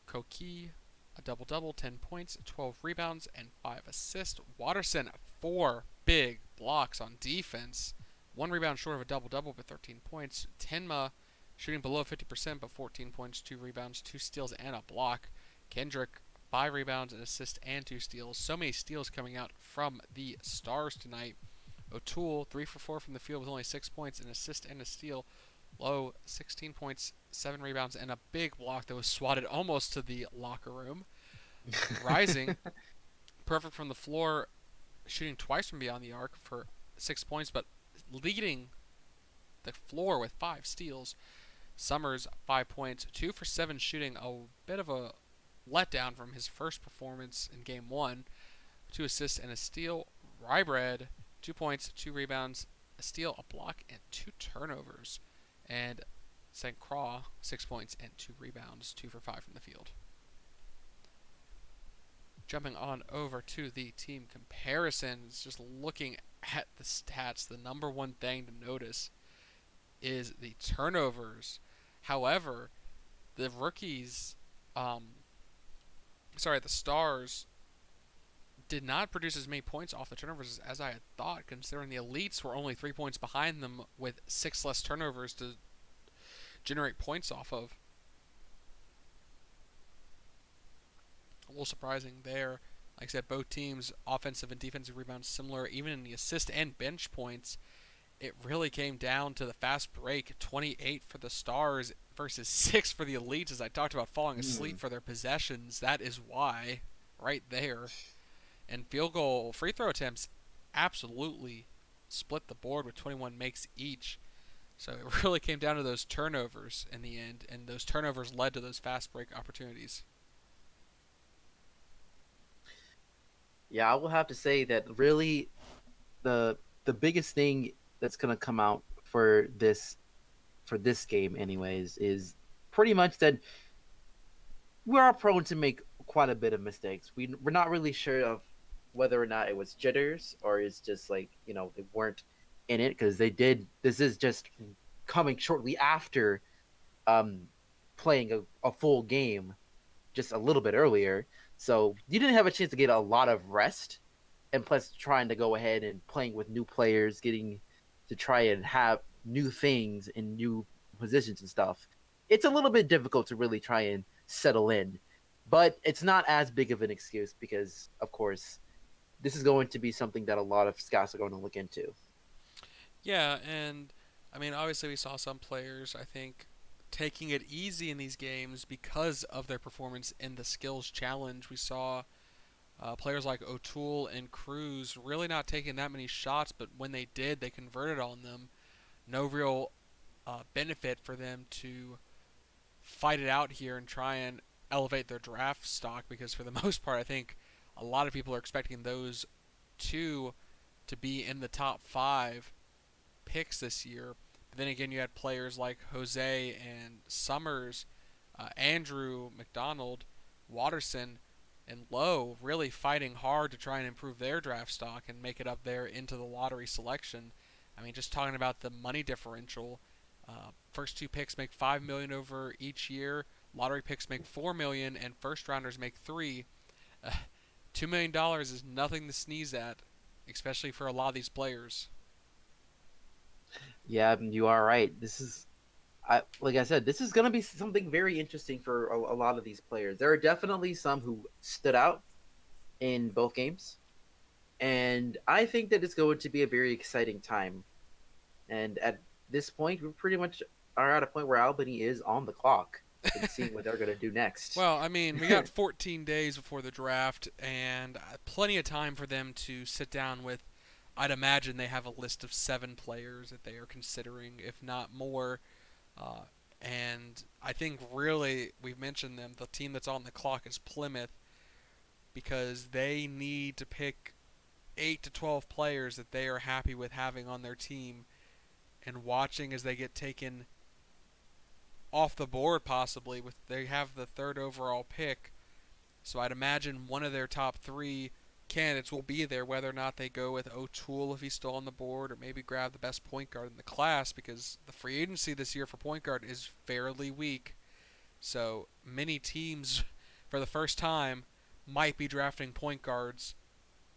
Koki, a double-double, 10 points, 12 rebounds, and 5 assists. Watterson, 4 big blocks on defense. 1 rebound short of a double-double, but 13 points. Tenma, shooting below 50%, but 14 points, 2 rebounds, 2 steals, and a block. Kendrick, 5 rebounds, an assist, and 2 steals. So many steals coming out from the Stars tonight. O'Toole, 3 for 4 from the field with only 6 points, an assist, and a steal. Low, 16 points, 7 rebounds, and a big block that was swatted almost to the locker room. Rising, perfect from the floor, shooting twice from beyond the arc for 6 points, but leading the floor with 5 steals. Summers, 5 points, 2 for 7 shooting, a bit of a letdown from his first performance in Game 1. 2 assists and a steal. Rybread, 2 points, 2 rebounds, a steal, a block, and 2 turnovers. And St. Croix, 6 points and 2 rebounds, 2 for 5 from the field. Jumping on over to the team comparisons, just looking at the stats, the number one thing to notice is the turnovers. However, the rookies, the Stars did not produce as many points off the turnovers as I had thought, considering the Elites were only 3 points behind them with 6 less turnovers to generate points off of. A little surprising there. Like I said, both teams' offensive and defensive rebounds similar. Even in the assist and bench points, it really came down to the fast break. 28 for the Stars versus 6 for the Elites, as I talked about falling asleep for their possessions. That is why, right there. And field goal, free throw attempts absolutely split the board with 21 makes each. So it really came down to those turnovers in the end, and those turnovers led to those fast break opportunities. Yeah, I will have to say that really the biggest thing that's gonna come out for this game anyways is pretty much that we are prone to make quite a bit of mistakes. We're not really sure of whether or not it was jitters or it's just like they weren't in it because they did. This is just coming shortly after um playing a full game just a little bit earlier, so you didn't have a chance to get a lot of rest, and plus trying to go ahead and playing with new players, getting to try and have new things and new positions and stuff. It's a little bit difficult to really try and settle in, but it's not as big of an excuse because, of course, this is going to be something that a lot of scouts are going to look into. Yeah, and I mean, obviously, we saw some players, I think, taking it easy in these games because of their performance in the skills challenge. We saw players like O'Toole and Cruz really not taking that many shots, but when they did, they converted on them. No real benefit for them to fight it out here and try and elevate their draft stock because, for the most part, I think a lot of people are expecting those two to be in the top five picks this year. But then again, you had players like Jose and Summers, Andrew, McDonald, Watterson, and Lowe really fighting hard to try and improve their draft stock and make it up there into the lottery selection. I mean, just talking about the money differential, first two picks make $5 million over each year. Lottery picks make $4 million, and first rounders make $3. Uh, $2 million is nothing to sneeze at, especially for a lot of these players. Yeah, you are right. Like I said, this is going to be something very interesting for a lot of these players. There are definitely some who stood out in both games, and I think that it's going to be a very exciting time. And at this point, we pretty much are at a point where Albany is on the clock and seeing what they're going to do next. Well, I mean, we got 14 days before the draft, and plenty of time for them to sit down with. I'd imagine they have a list of 7 players that they are considering, if not more. Uh, and I think really we've mentioned them. The team that's on the clock is Plymouth because they need to pick 8 to 12 players that they are happy with having on their team and watching as they get taken off the board possibly with they have the third overall pick. So I'd imagine one of their top 3 candidates will be there, whether or not they go with O'Toole if he's still on the board, or maybe grab the best point guard in the class because the free agency this year for point guard is fairly weak. So many teams, for the first time, might be drafting point guards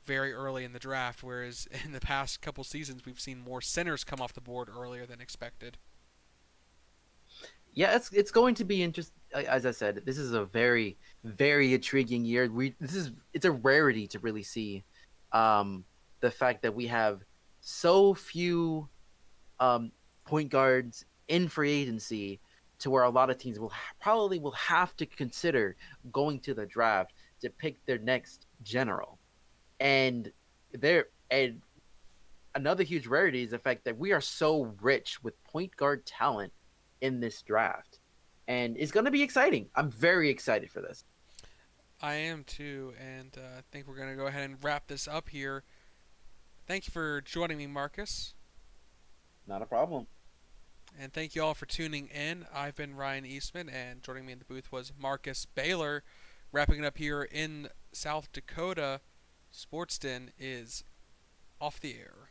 very early in the draft, whereas in the past couple seasons we've seen more centers come off the board earlier than expected. Yeah, it's going to be interesting. As I said, this is a very intriguing year. It's a rarity to really see the fact that we have so few point guards in free agency to where a lot of teams probably will have to consider going to the draft to pick their next general. And there and another huge rarity is the fact that we are so rich with point guard talent in this draft. And it's going to be exciting. I'm very excited for this. I am too, and I think we're going to go ahead and wrap this up here. Thank you for joining me, Marcus. Not a problem. And thank you all for tuning in. I've been Ryan Eastman, and joining me in the booth was Marcus Baylor. Wrapping it up here in South Dakota, Sportsden is off the air.